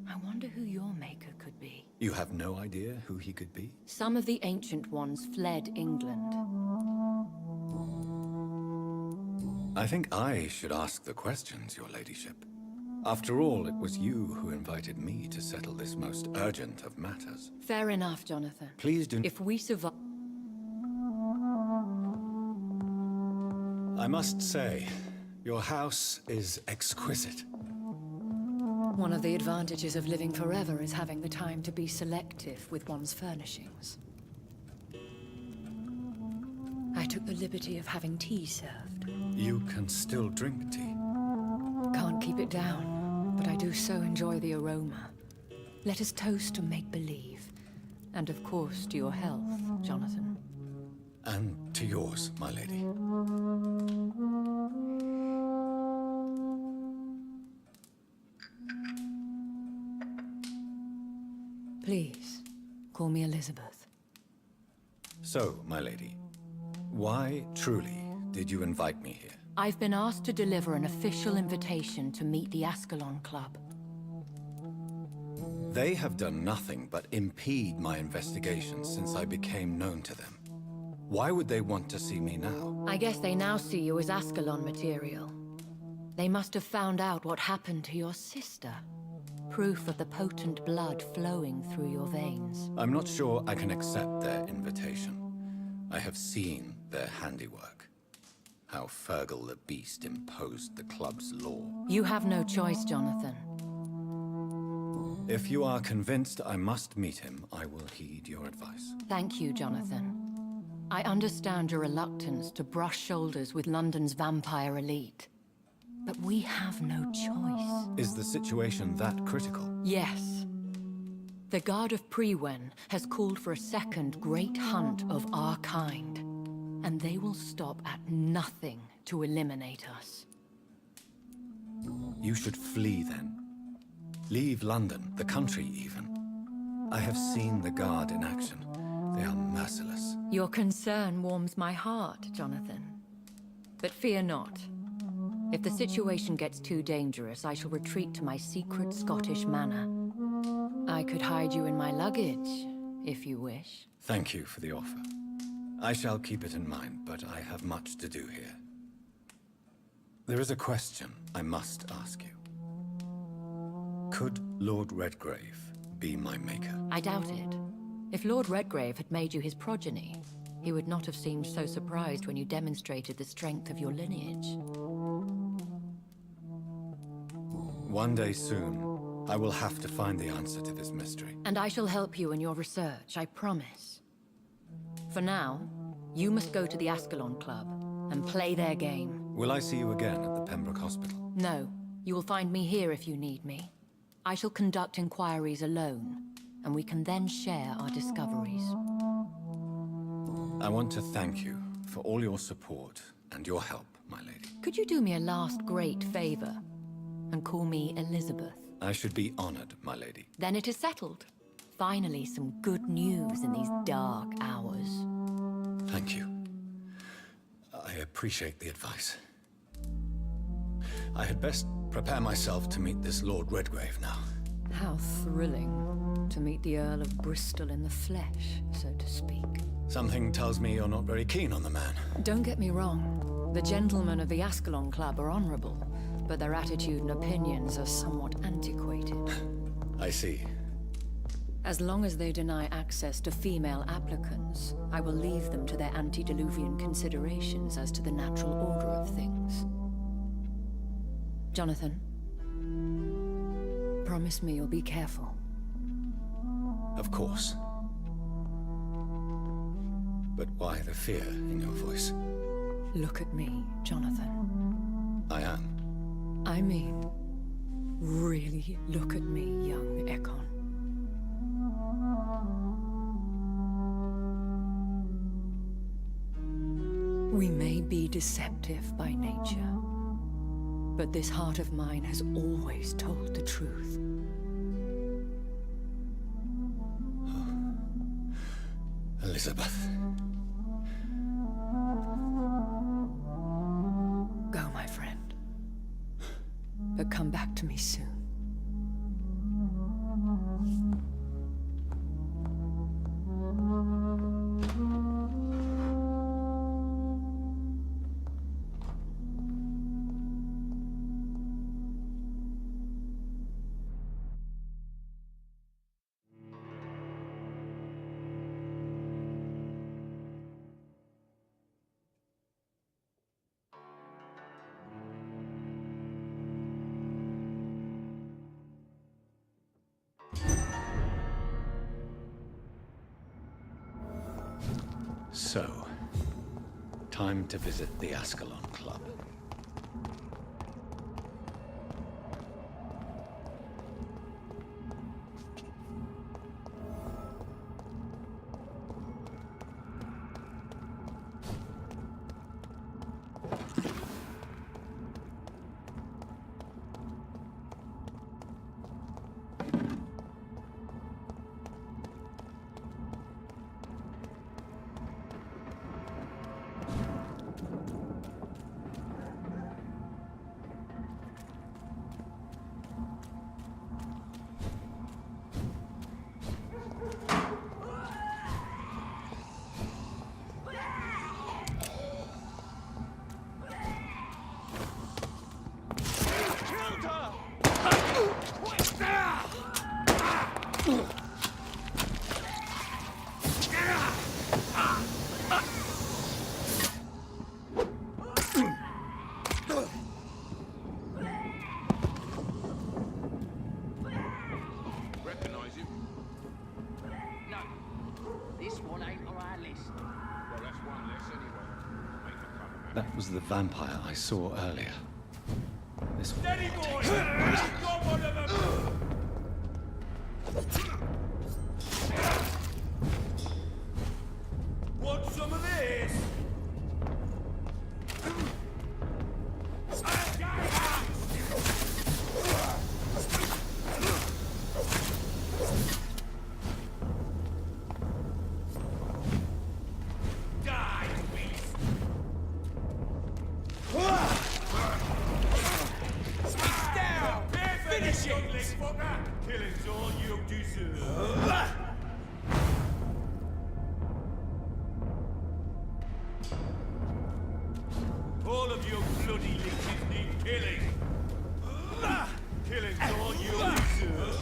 I wonder who your maker could be. You have no idea who he could be? Some of the ancient ones fled England. I think I should ask the questions, your ladyship. After all, it was you who invited me to settle this most urgent of matters. Fair enough, Jonathan. Please do... If we survive... I must say, your house is exquisite. One of the advantages of living forever is having the time to be selective with one's furnishings. I took the liberty of having tea served. You can still drink tea. Can't keep it down, but I do so enjoy the aroma. Let us toast to make-believe. And of course to your health, Jonathan. And to yours, my lady. Please, call me Elizabeth. So, my lady, why truly did you invite me here? I've been asked to deliver an official invitation to meet the Ascalon Club. They have done nothing but impede my investigation since I became known to them. Why would they want to see me now? I guess they now see you as Ascalon material. They must have found out what happened to your sister. Proof of the potent blood flowing through your veins. I'm not sure I can accept their invitation. I have seen their handiwork. How Fergal the Beast imposed the club's law. You have no choice, Jonathan. If you are convinced I must meet him, I will heed your advice. Thank you, Jonathan. I understand your reluctance to brush shoulders with London's vampire elite. But we have no choice. Is the situation that critical? Yes. The Guard of Priwen has called for a second great hunt of our kind. And they will stop at nothing to eliminate us. You should flee then. Leave London, the country even. I have seen the Guard in action. They are merciless. Your concern warms my heart, Jonathan. But fear not. If the situation gets too dangerous, I shall retreat to my secret Scottish manor. I could hide you in my luggage, if you wish. Thank you for the offer. I shall keep it in mind, but I have much to do here. There is a question I must ask you. Could Lord Redgrave be my maker? I doubt it. If Lord Redgrave had made you his progeny, he would not have seemed so surprised when you demonstrated the strength of your lineage. One day soon, I will have to find the answer to this mystery. And I shall help you in your research, I promise. For now, you must go to the Ascalon Club and play their game. Will I see you again at the Pembroke Hospital? No, you will find me here if you need me. I shall conduct inquiries alone, and we can then share our discoveries. I want to thank you for all your support and your help, my lady. Could you do me a last great favor and call me Elizabeth? I should be honored, my lady. Then it is settled. Finally, some good news in these dark hours. Thank you. I appreciate the advice. I had best prepare myself to meet this Lord Redgrave now. How thrilling to meet the Earl of Bristol in the flesh, so to speak. Something tells me you're not very keen on the man. Don't get me wrong. The gentlemen of the Ascalon Club are honorable, but their attitude and opinions are somewhat antiquated. I see. As long as they deny access to female applicants, I will leave them to their antediluvian considerations as to the natural order of things. Jonathan, promise me you'll be careful. Of course. But why the fear in your voice? Look at me, Jonathan. I am. I mean, really look at me, young Ekon. We may be deceptive by nature, but this heart of mine has always told the truth. Elizabeth. Go, my friend. But come back to me soon. So, time to visit the Ascalon Club. That was the vampire I saw earlier. This way. Steady, boy! Got one of them! Want some of this? Die, beast! Down! Finish it! Killing's all you deserve. All of you bloody leeches need killing. Killing's all you deserve.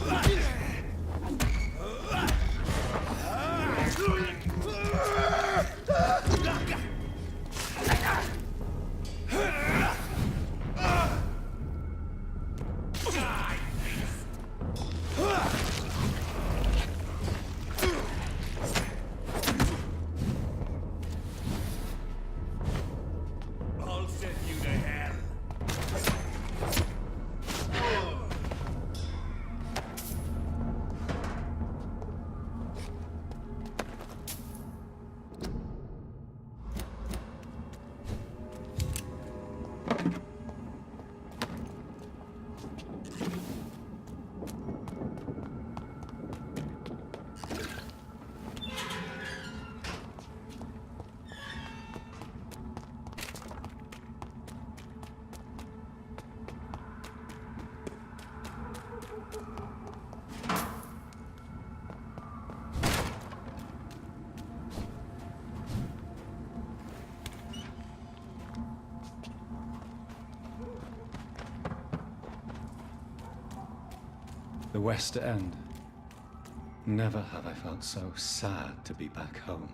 I'll send you to hell. The West End. Never have I felt so sad to be back home.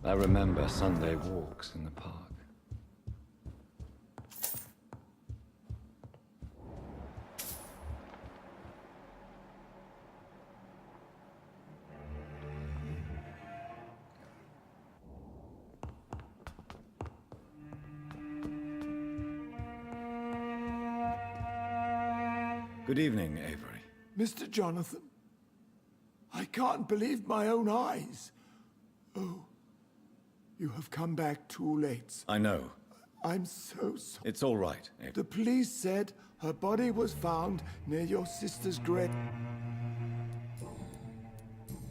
I remember Sunday walks in the park. Good evening, Avery. Mr. Jonathan, I can't believe my own eyes. Oh, you have come back too late. I know. I'm so sorry. It's all right, Avery. The police said her body was found near your sister's grave.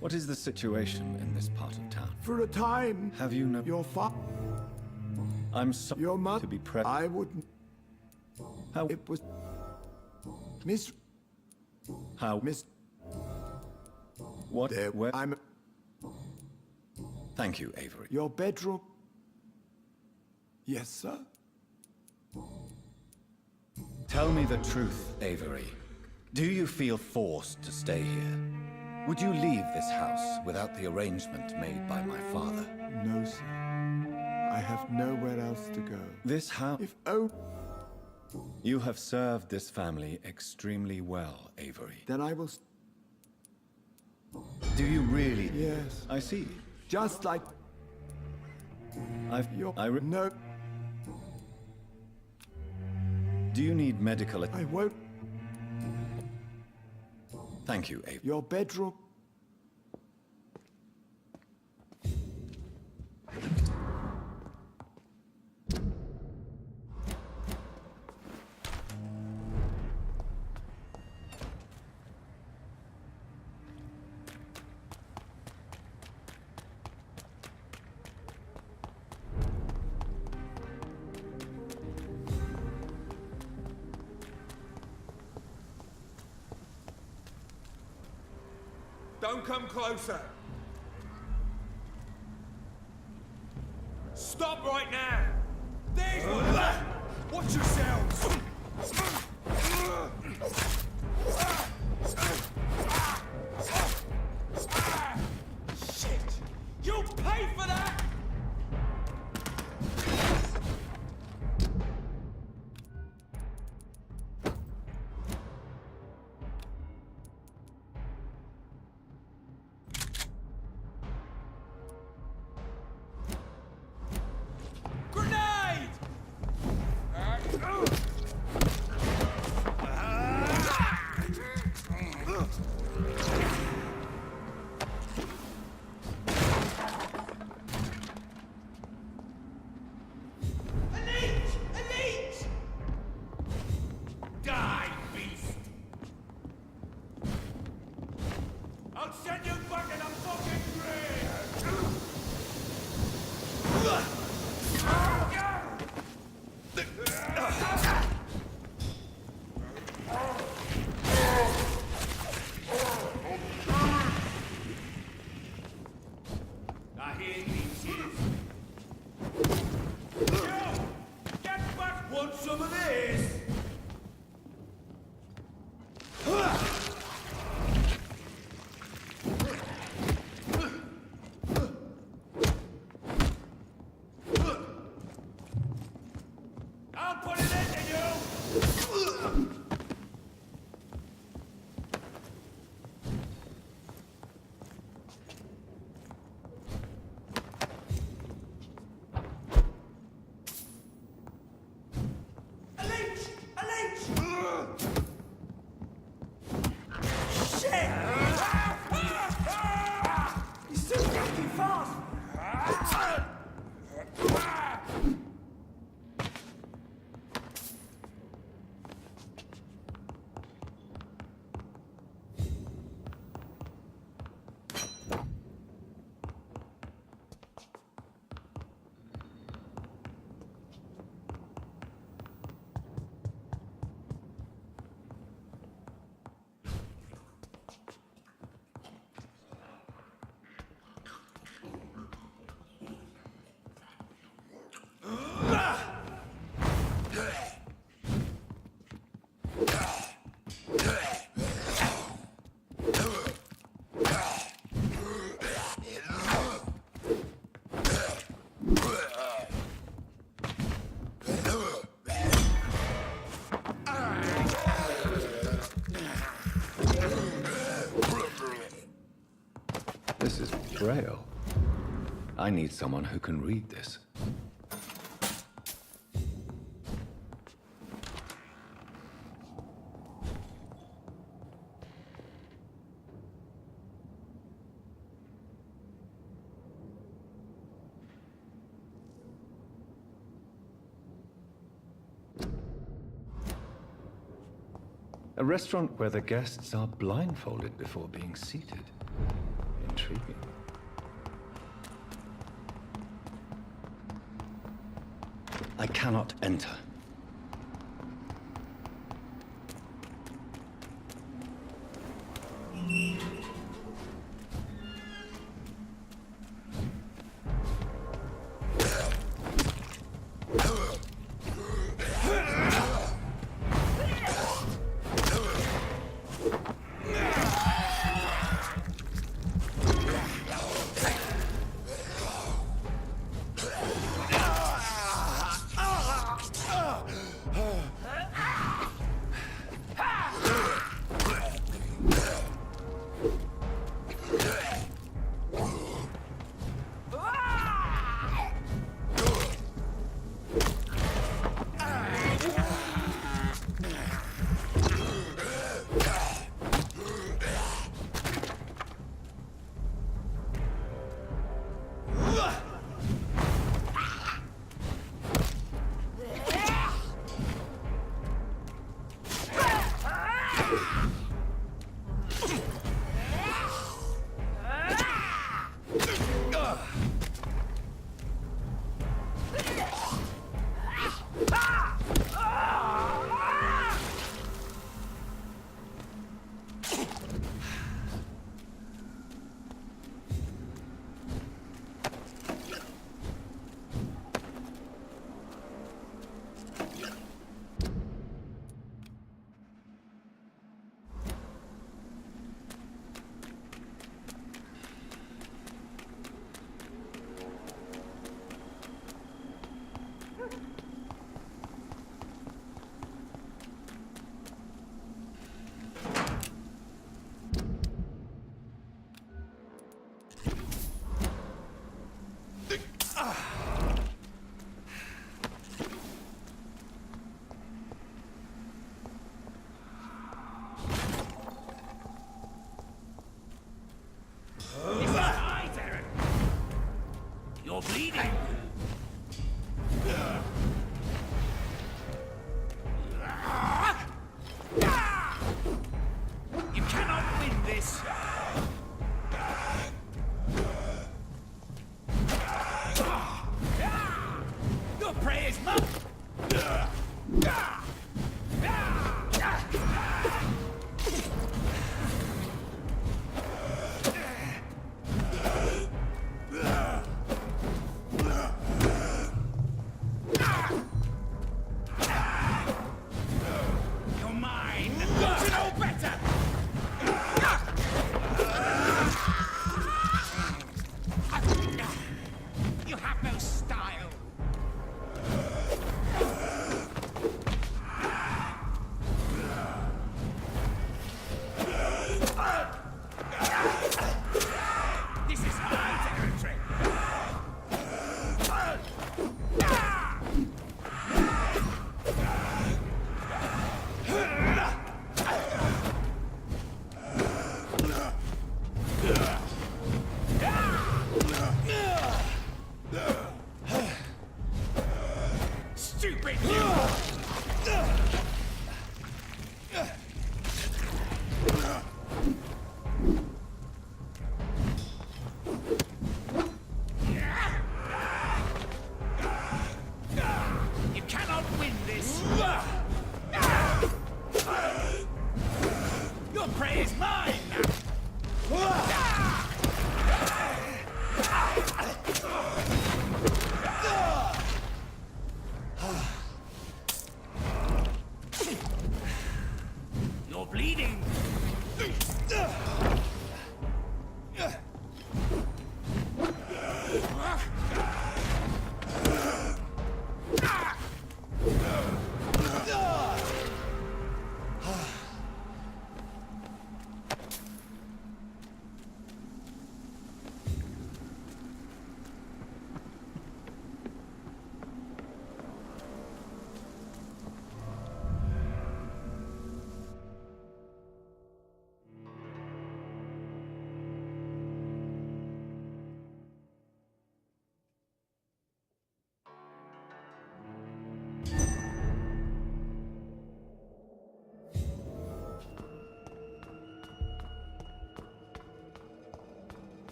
What is the situation in this part of town? For a time, Have you no... your father, I'm sorry your mother, to be present. I wouldn't. How... It was Miss. How... Miss. What... There, Where... I'm. Thank you, Avery. Your bedroom. Yes, sir. Tell me the truth, Avery. Do you feel forced to stay here? Would you leave this house without the arrangement made by my father? No, sir. I have nowhere else to go. This house... If oh, You have served this family extremely well, Avery. then I will. Do you really? Yes. I see. Just like I've... no. Do you need medical... I won't. Thank you, Avery. Your bedroom. Don't come closer. Stop right now. There's one. Watch yourselves. Shit. You'll pay for that. I need someone who can read this. A restaurant where the guests are blindfolded before being seated. Intriguing. I cannot enter. You're bleeding. You cannot win this. Your prey is not.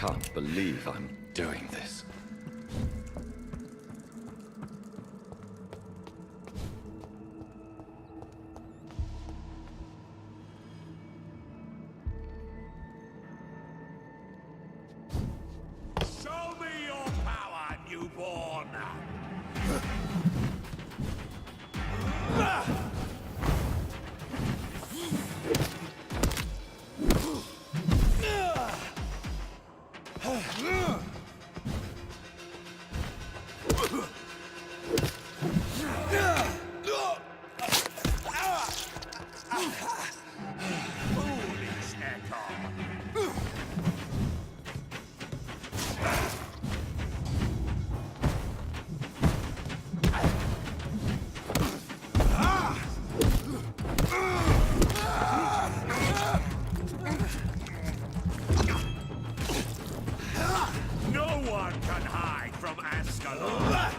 can't believe I'm doing this. Show me your power, newborn! Foolish echo! No one can hide from Ascalon!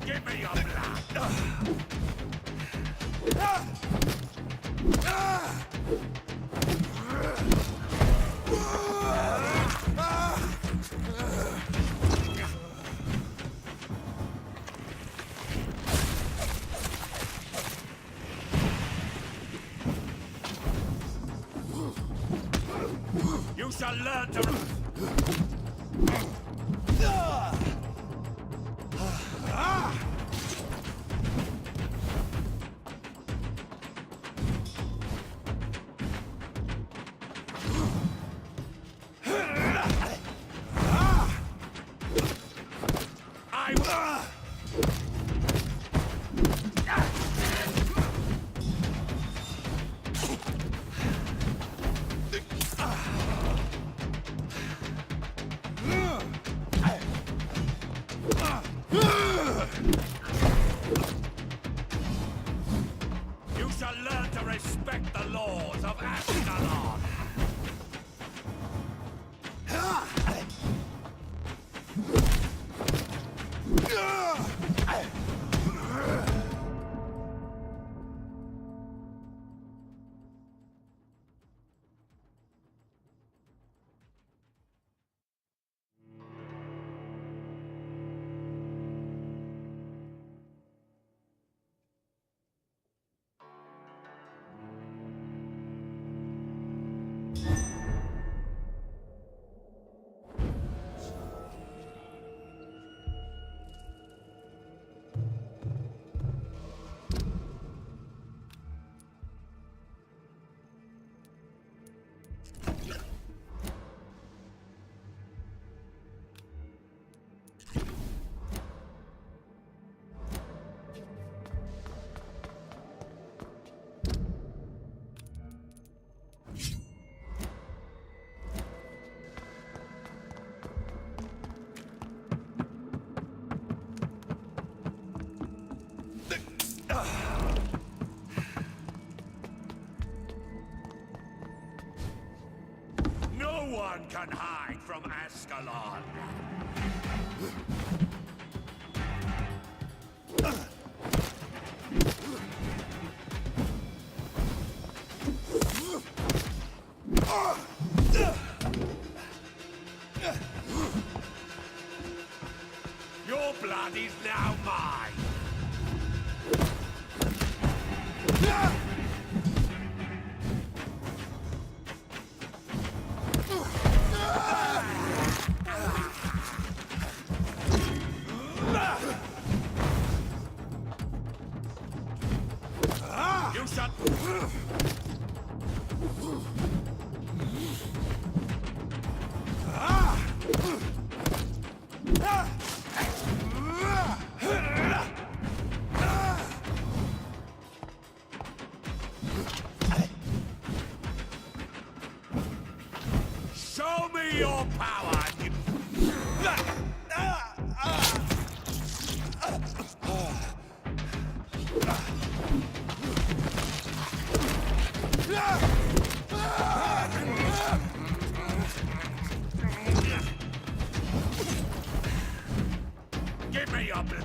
Give me your blood! You shall learn to... You shall learn to respect the laws of Ascalon! No one can hide from Ascalon! me your power, you... Give me your blood.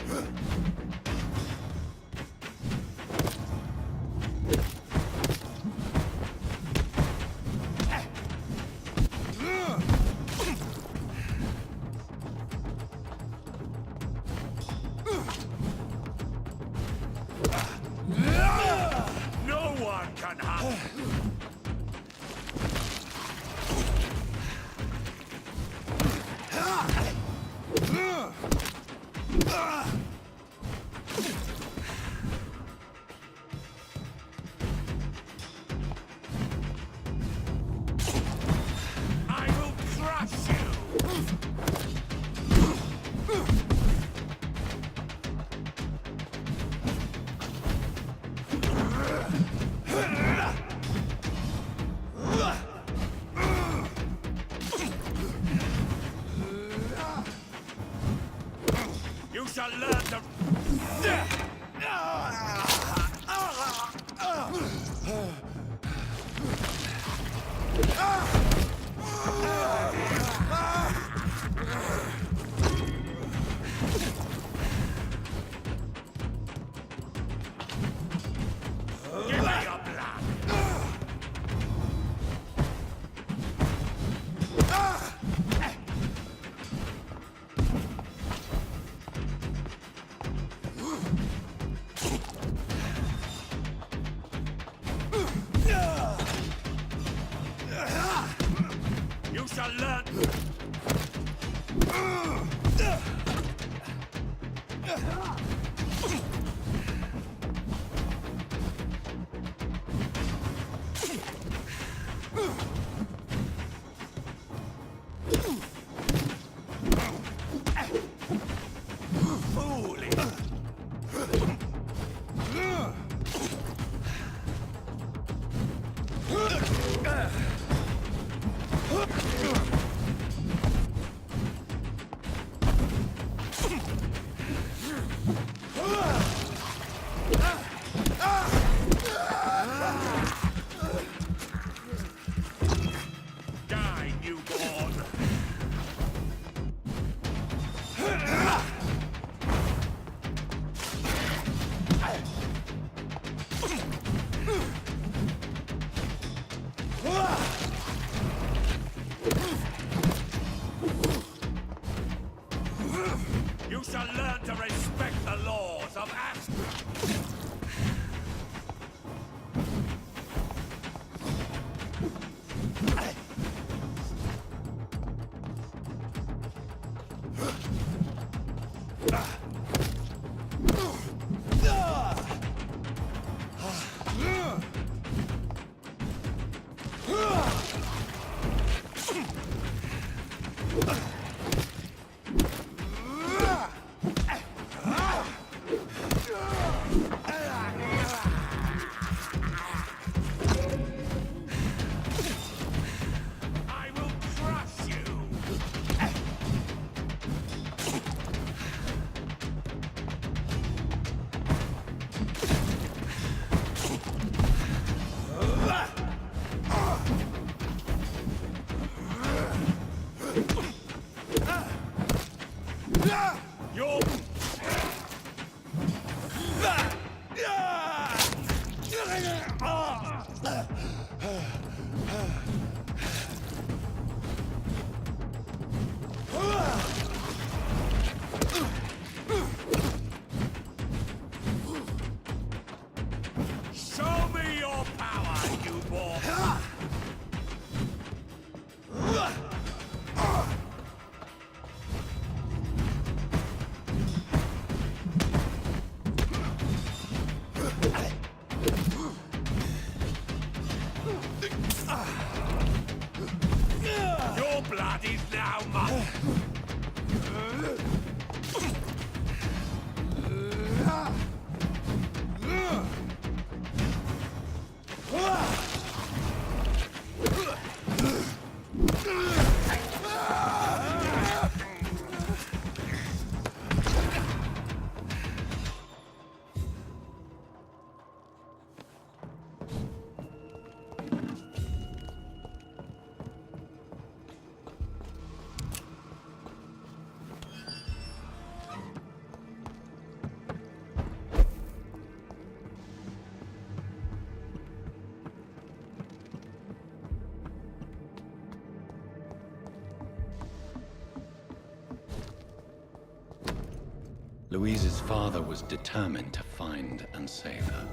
No one can harm. I will crush you. You shall learn to... Give me your blood. You shall learn. Foolish. Die, newborn. You shall learn to respect the laws of Astra. I will crush you. You're... Show me your power, newborn. Your blood is now mine. Louise's father was determined to find and save her.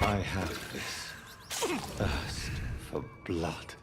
I have this thirst for blood.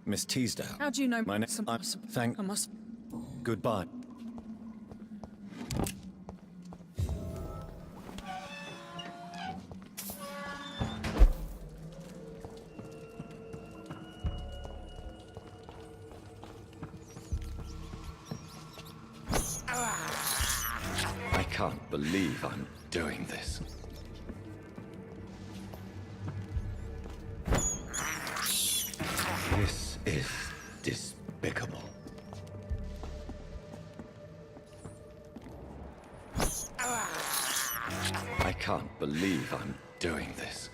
Miss Teasdale. How do you know? My name. Thank. I must. Goodbye. I can't believe I'm doing this. This is despicable. I can't believe I'm doing this.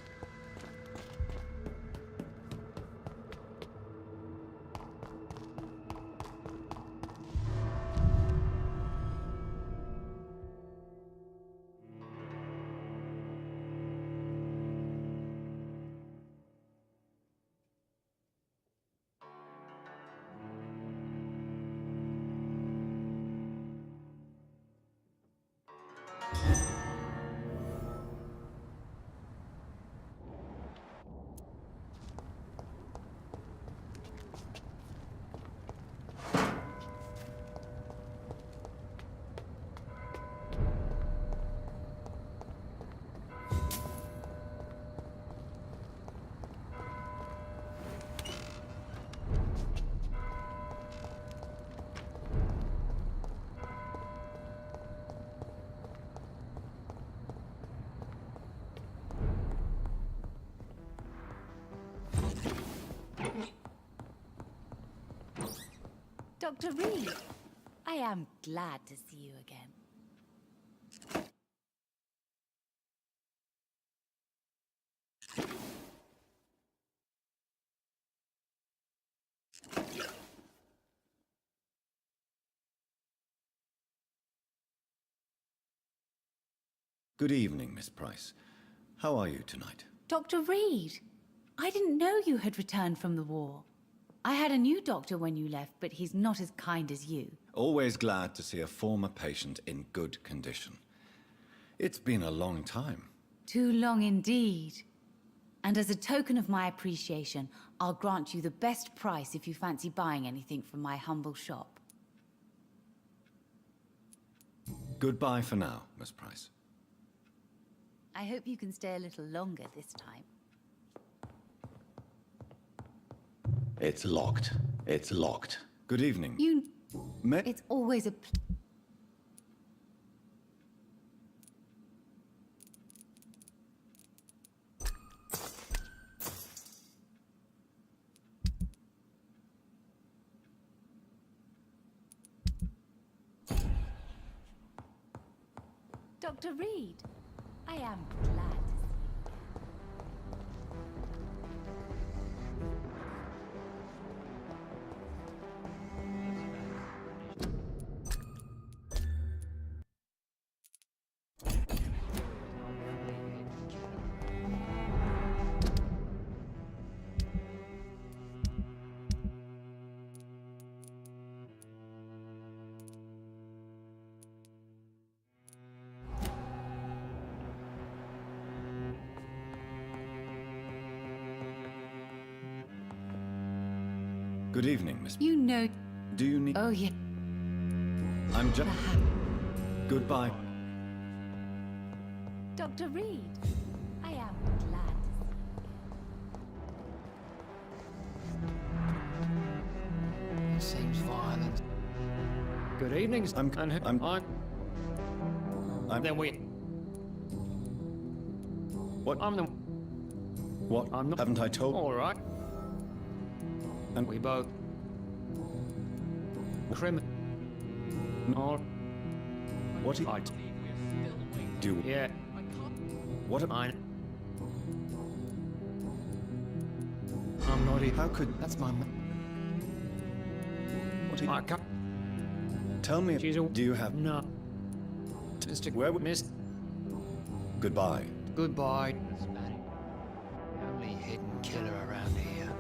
Dr. Reed, I am glad to see you again. Good evening, Miss Price. How are you tonight? Dr. Reed, I didn't know you had returned from the war. I had a new doctor when you left, but he's not as kind as you. Always glad to see a former patient in good condition. It's been a long time. Too long indeed. And as a token of my appreciation, I'll grant you the best price if you fancy buying anything from my humble shop. Goodbye for now, Miss Price. I hope you can stay a little longer this time. It's locked. It's locked. Good evening. It's always a... Dr. Reed, I am glad to see you Good evening, Miss. You know... Do you need... Oh, yeah. I'm just... Goodbye. Dr. Reed, I am glad to see you. Seems violent. Good evening. I'm... Then we... What? I'm the... What? I'm not... Haven't I told... All right. And we both... Criminal... What do I... Do... Yeah. What am I... I'm not even... How could... That's my... What are you... I can't... Tell me... She's a... Do you have... No. Mr. Where... Miss... Goodbye. Goodbye. Only hidden killer around here.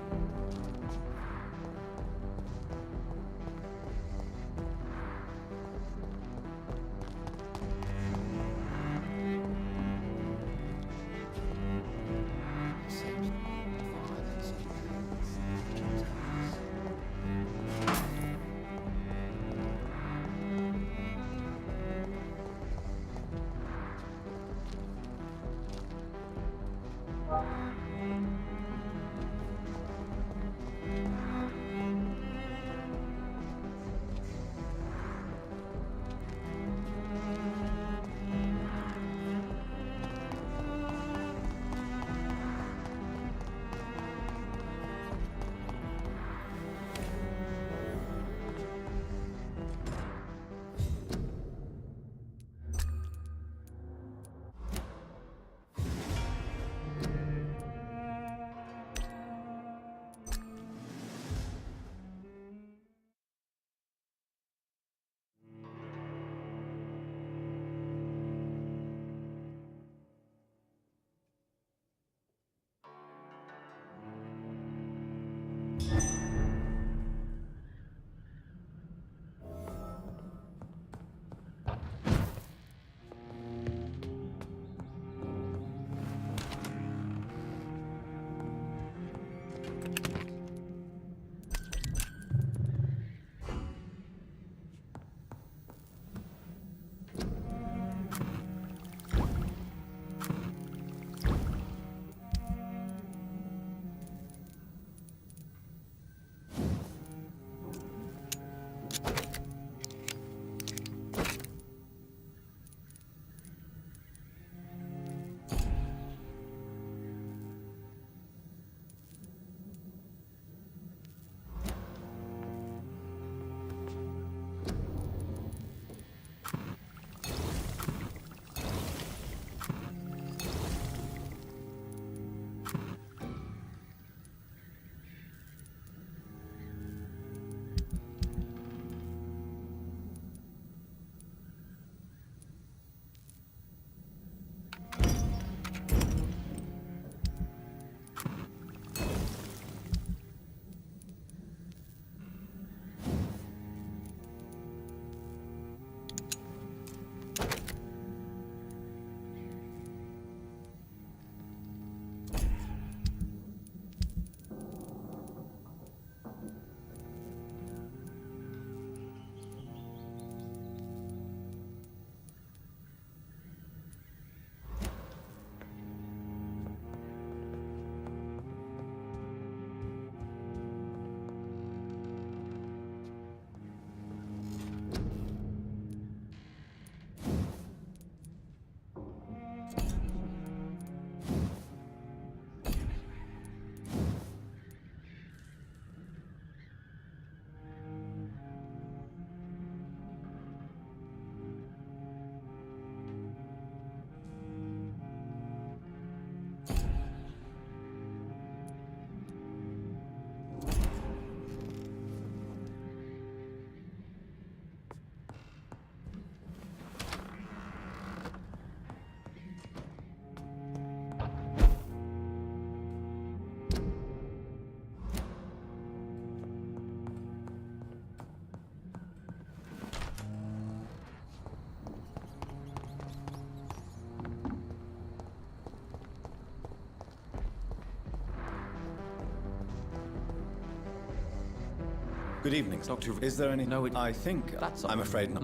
Good evening, Doctor. Is there any... No, I think... That's... I'm afraid not.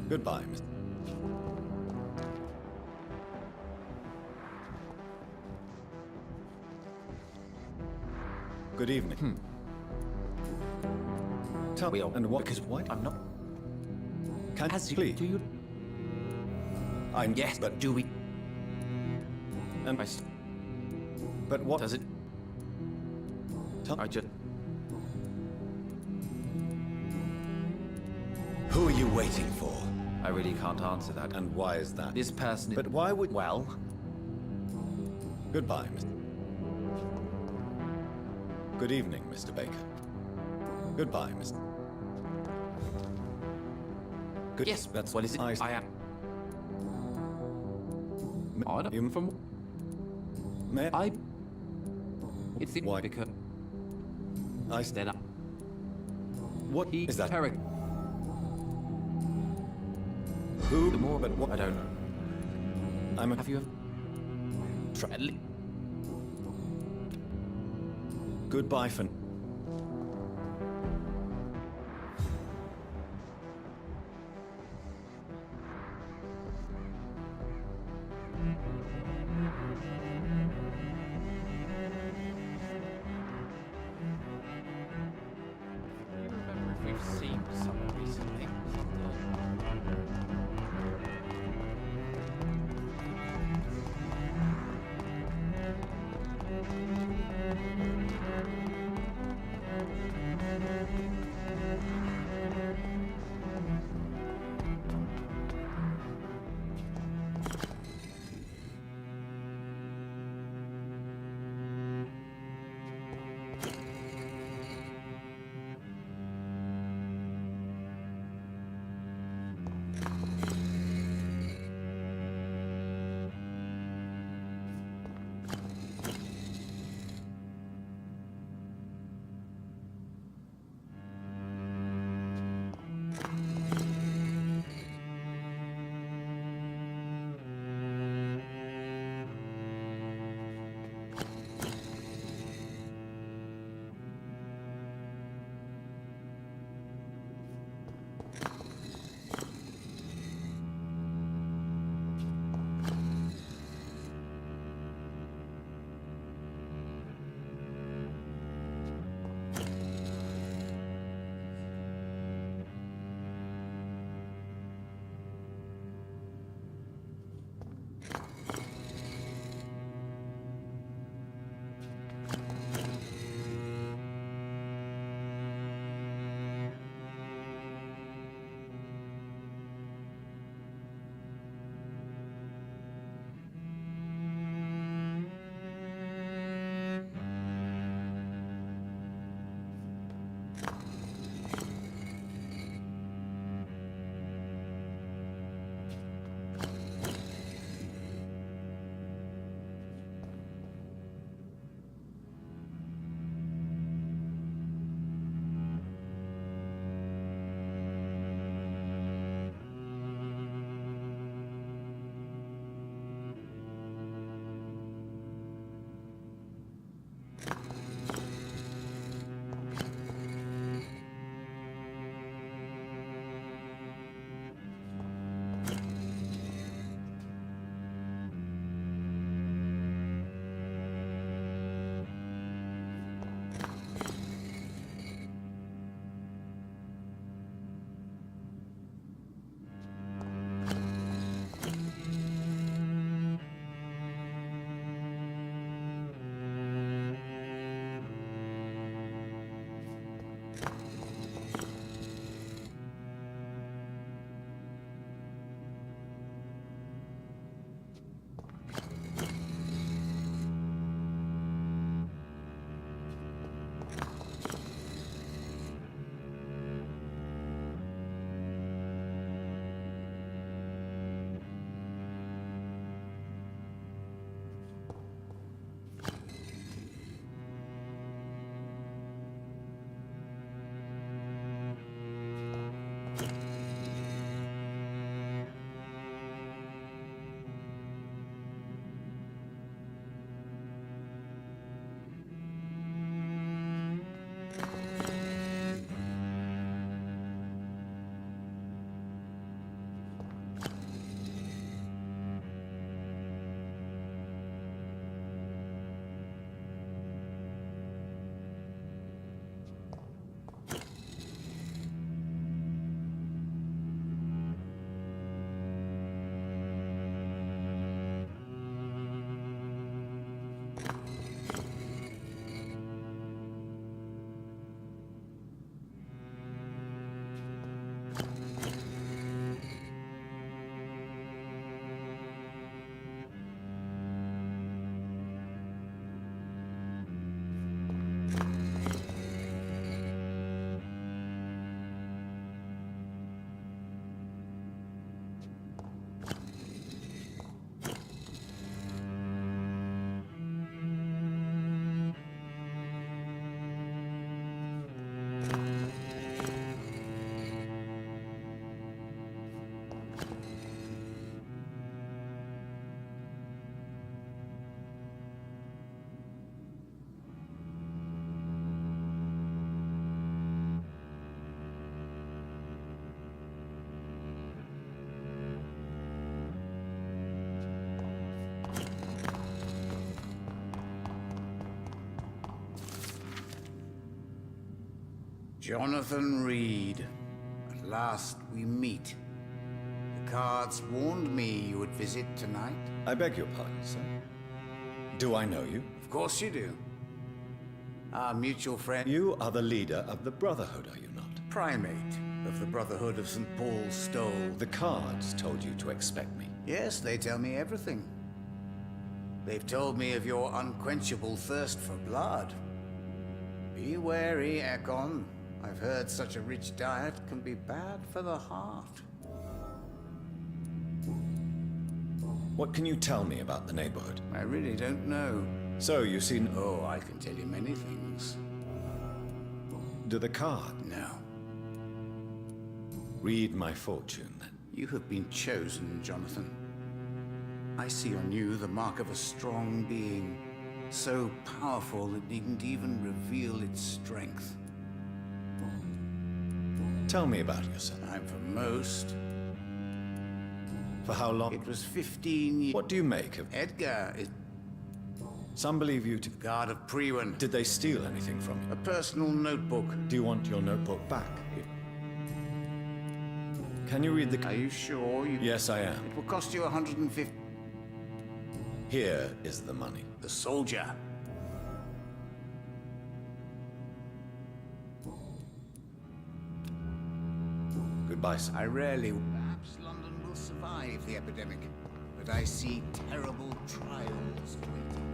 Goodbye, Mr. Good evening. Tell me, and what... Because what? I'm not... Can As you... please? Do you... I'm... Yes, but... do we... And... But what... Does it... I just... Who are you waiting for? I really can't answer that. And why is that? This person... But why would... Well... Goodbye, Mr. Good evening, Mr. Baker. Goodbye, Mr. Good... Yes, that's what is it? I am... Odd from... May I... It's in... Why? Because... I... Then I... What is that? Character. Who? The more... But what? I don't know. I'm a... Have you ever... Tried... Goodbye for... We've seen someone recently. Jonathan Reed. At last we meet. The cards warned me you would visit tonight. I beg your pardon, sir. Do I know you? Of course you do. Our mutual friend... You are the leader of the Brotherhood, are you not? Primate of the Brotherhood of St. Paul's Stole. The cards told you to expect me. Yes, they tell me everything. They've told me of your unquenchable thirst for blood. Be wary, Ekon. I've heard such a rich diet can be bad for the heart. What can you tell me about the neighborhood? I really don't know. So, you've seen... Oh, I can tell you many things. Do the card? No. Read my fortune, then. You have been chosen, Jonathan. I see on you the mark of a strong being, so powerful it needn't even reveal its strength. Tell me about yourself. I'm for most. For how long? It was 15 years. What do you make of... Edgar is... Some believe you to... Guard of Priwen. Did they steal anything from you? A personal notebook. Do you want your notebook back? Can you read the... Are you sure you... Yes, I am. It will cost you 150... Here is the money. The soldier. Goodbye, sir. I rarely... Perhaps London will survive the epidemic, but I see terrible trials waiting.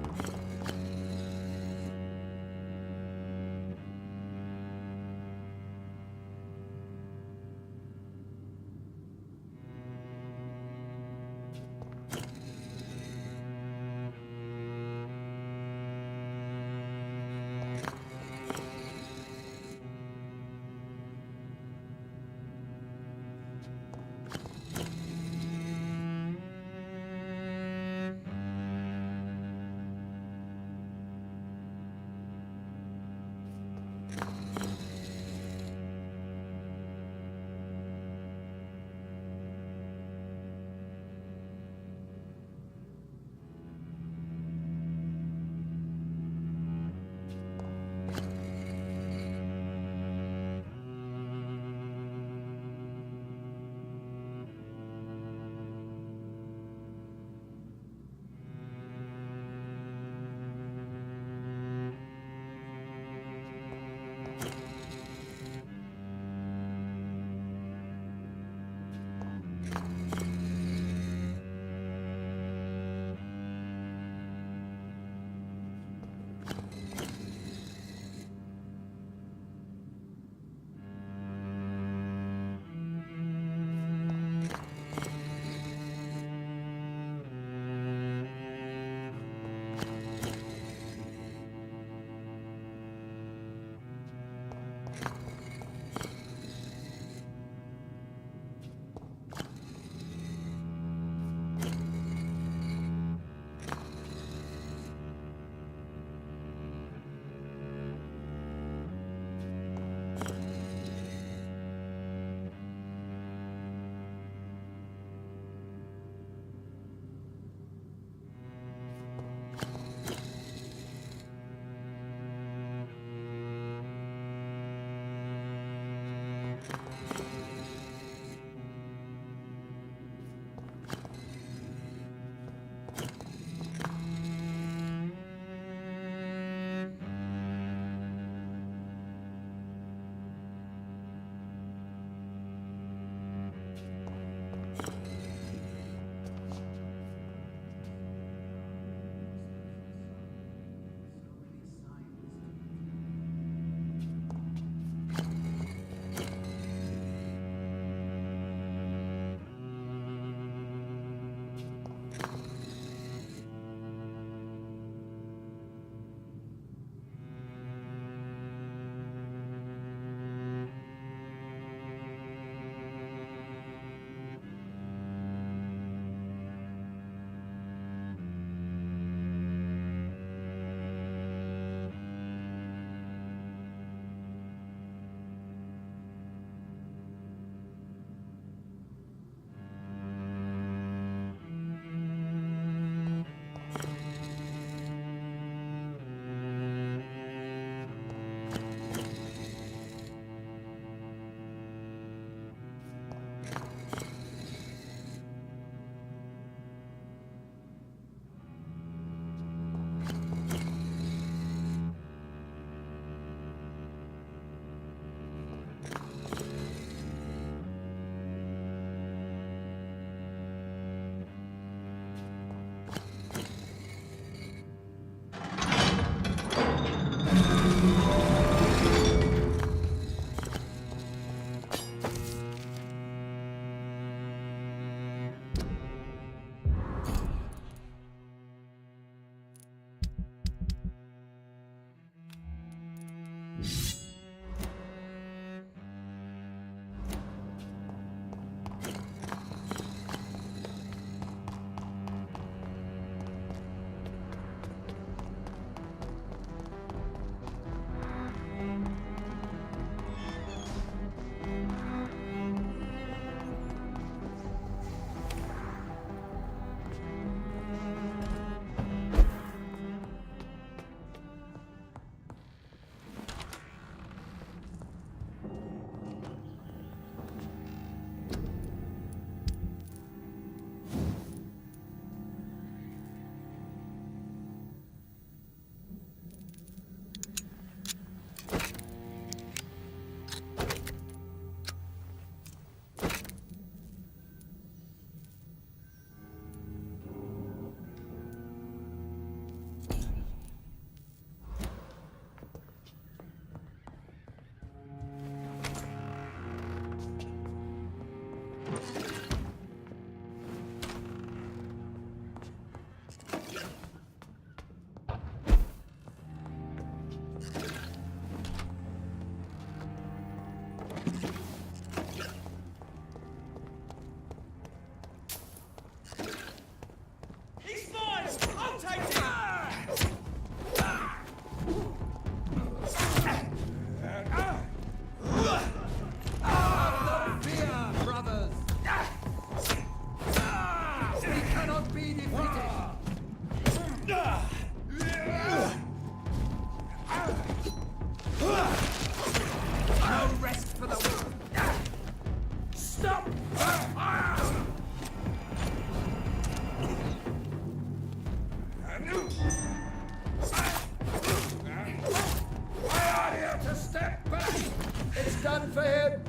coming for him!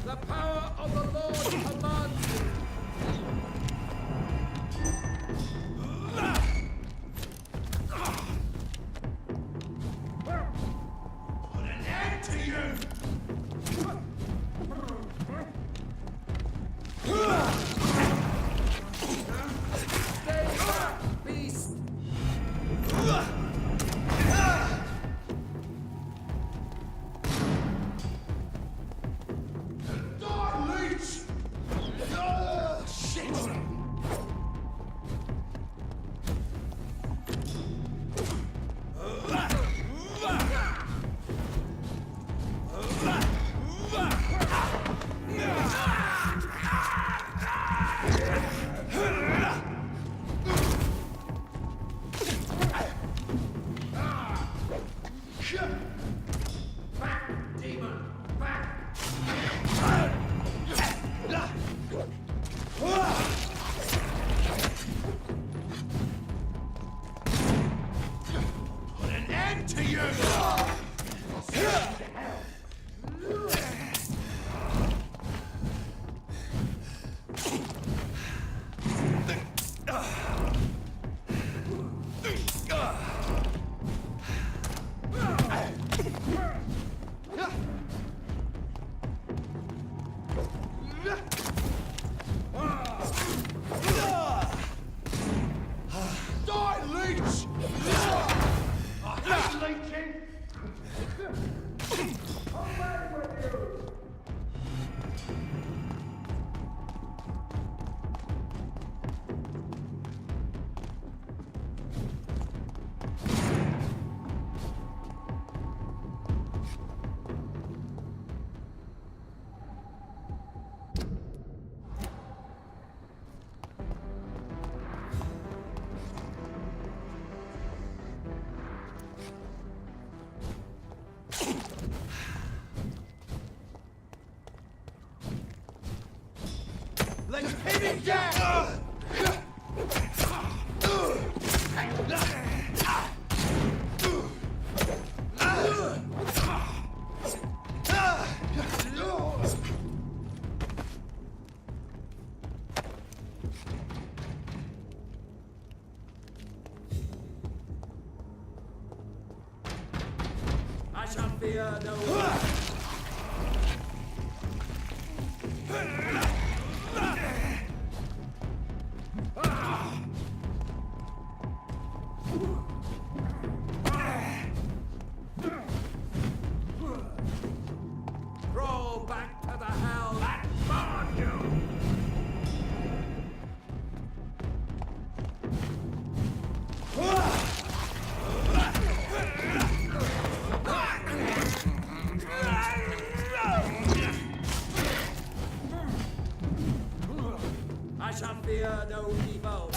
The power of the Lord commands me. Put an end to you! Stay back, beast! Let's pin him down! I shall fear no one. Crawl back to the hell that spawned you! I shall fear no evil.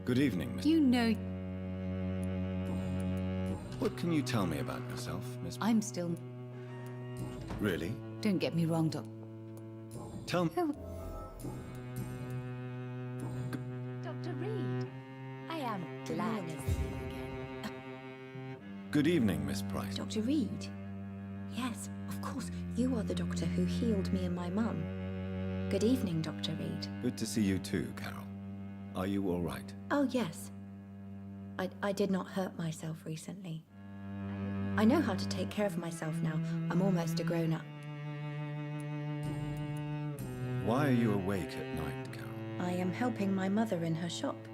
Good evening, Miss. You know... What can you tell me about yourself, Miss? I'm still... Really? Don't get me wrong, Doc. Tell me. Dr. Reed, I am glad to see you again. Good evening, Miss Price. Dr. Reed? Yes, of course. You are the doctor who healed me and my mum. Good evening, Dr. Reed. Good to see you too, Carol. Are you all right? Oh, yes. I did not hurt myself recently. I know how to take care of myself now. I'm almost a grown-up. Why are you awake at night, Carol? I am helping my mother in her shop.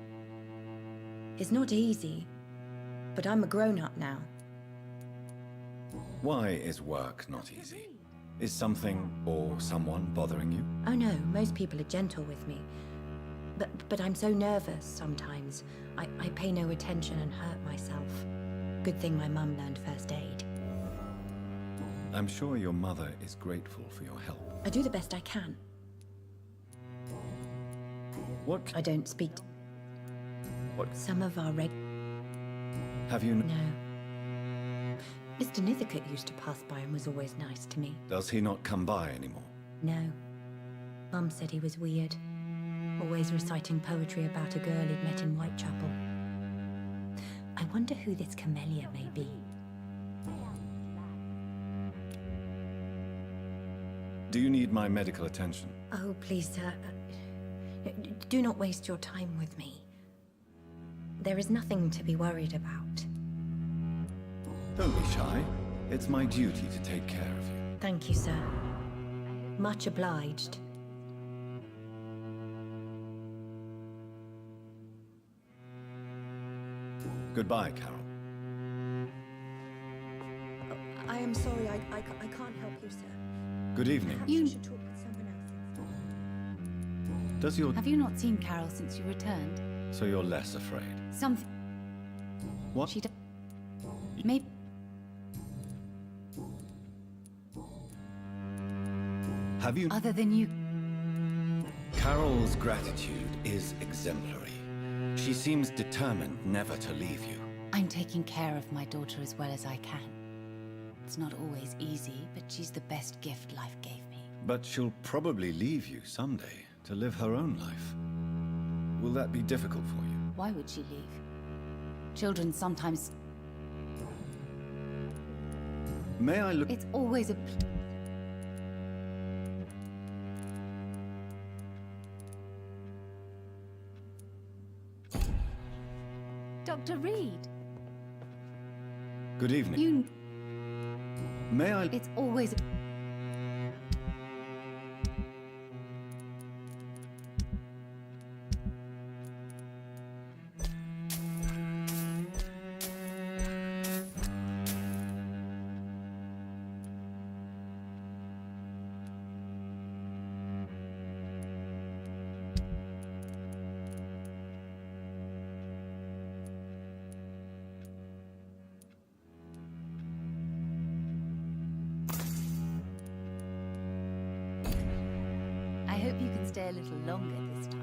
It's not easy, but I'm a grown-up now. Why is work not easy? Is something or someone bothering you? Oh no, most people are gentle with me. But I'm so nervous sometimes. I pay no attention and hurt myself. Good thing my mum learned first aid. I'm sure your mother is grateful for your help. I do the best I can. What? I don't speak. What? Some of our Have you? No. Mr. Nithercote used to pass by and was always nice to me. Does he not come by anymore? No. Mum said he was weird. Always reciting poetry about a girl he'd met in Whitechapel. I wonder who this camellia may be. Do you need my medical attention? Oh, please, sir. Do not waste your time with me. There is nothing to be worried about. Don't be shy. It's my duty to take care of you. Thank you, sir. Much obliged. Goodbye, Carol. I am sorry, I can't help you, sir. Good evening. Perhaps you should talk with someone else. Does your... Have you not seen Carol since you returned? So you're less afraid? Something... What? She... Maybe... Have you... Other than you... Carol's gratitude is exemplary. She seems determined never to leave you. I'm taking care of my daughter as well as I can. It's not always easy, but she's the best gift life gave me. But she'll probably leave you someday to live her own life. Will that be difficult for you? Why would she leave? Children sometimes... May I look... It's always a... Dr. Reed. Good evening. You... May I... It's always... I hope you can stay a little longer this time.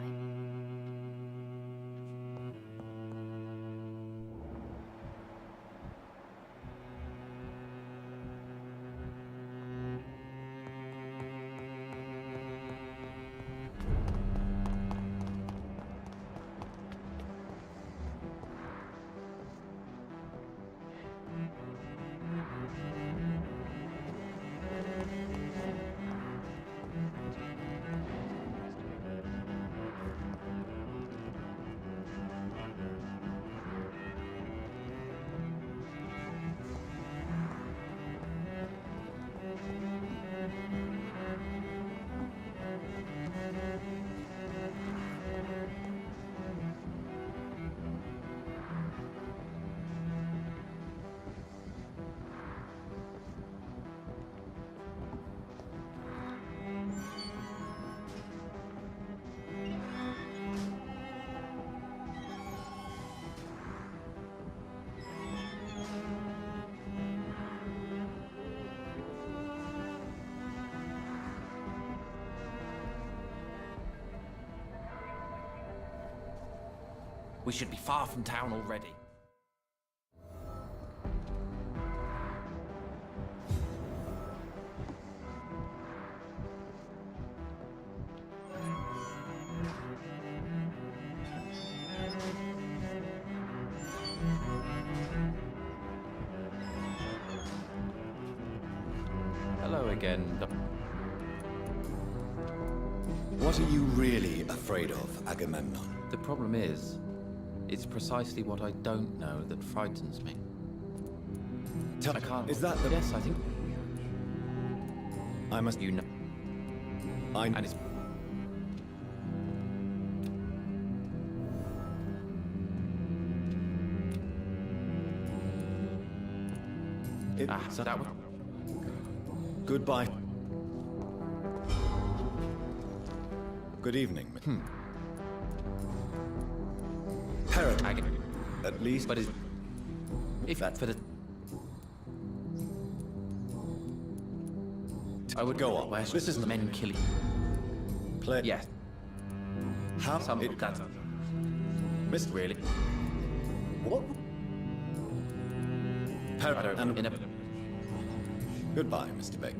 We should be far from town already. Hello again. What are you really afraid of, Agamemnon? The problem is, it's precisely what I don't know that frightens me. Tell I can't. Is that the... Yes, I think. I must... You know. And it's. So that was. Goodbye. Good evening. Parrot. At least. But if that for the. I would go on. This isn't the men killing. Play. Yes. How? Some of that. Missed Really? What? Parrot and in a. Goodbye, Mr. Baker.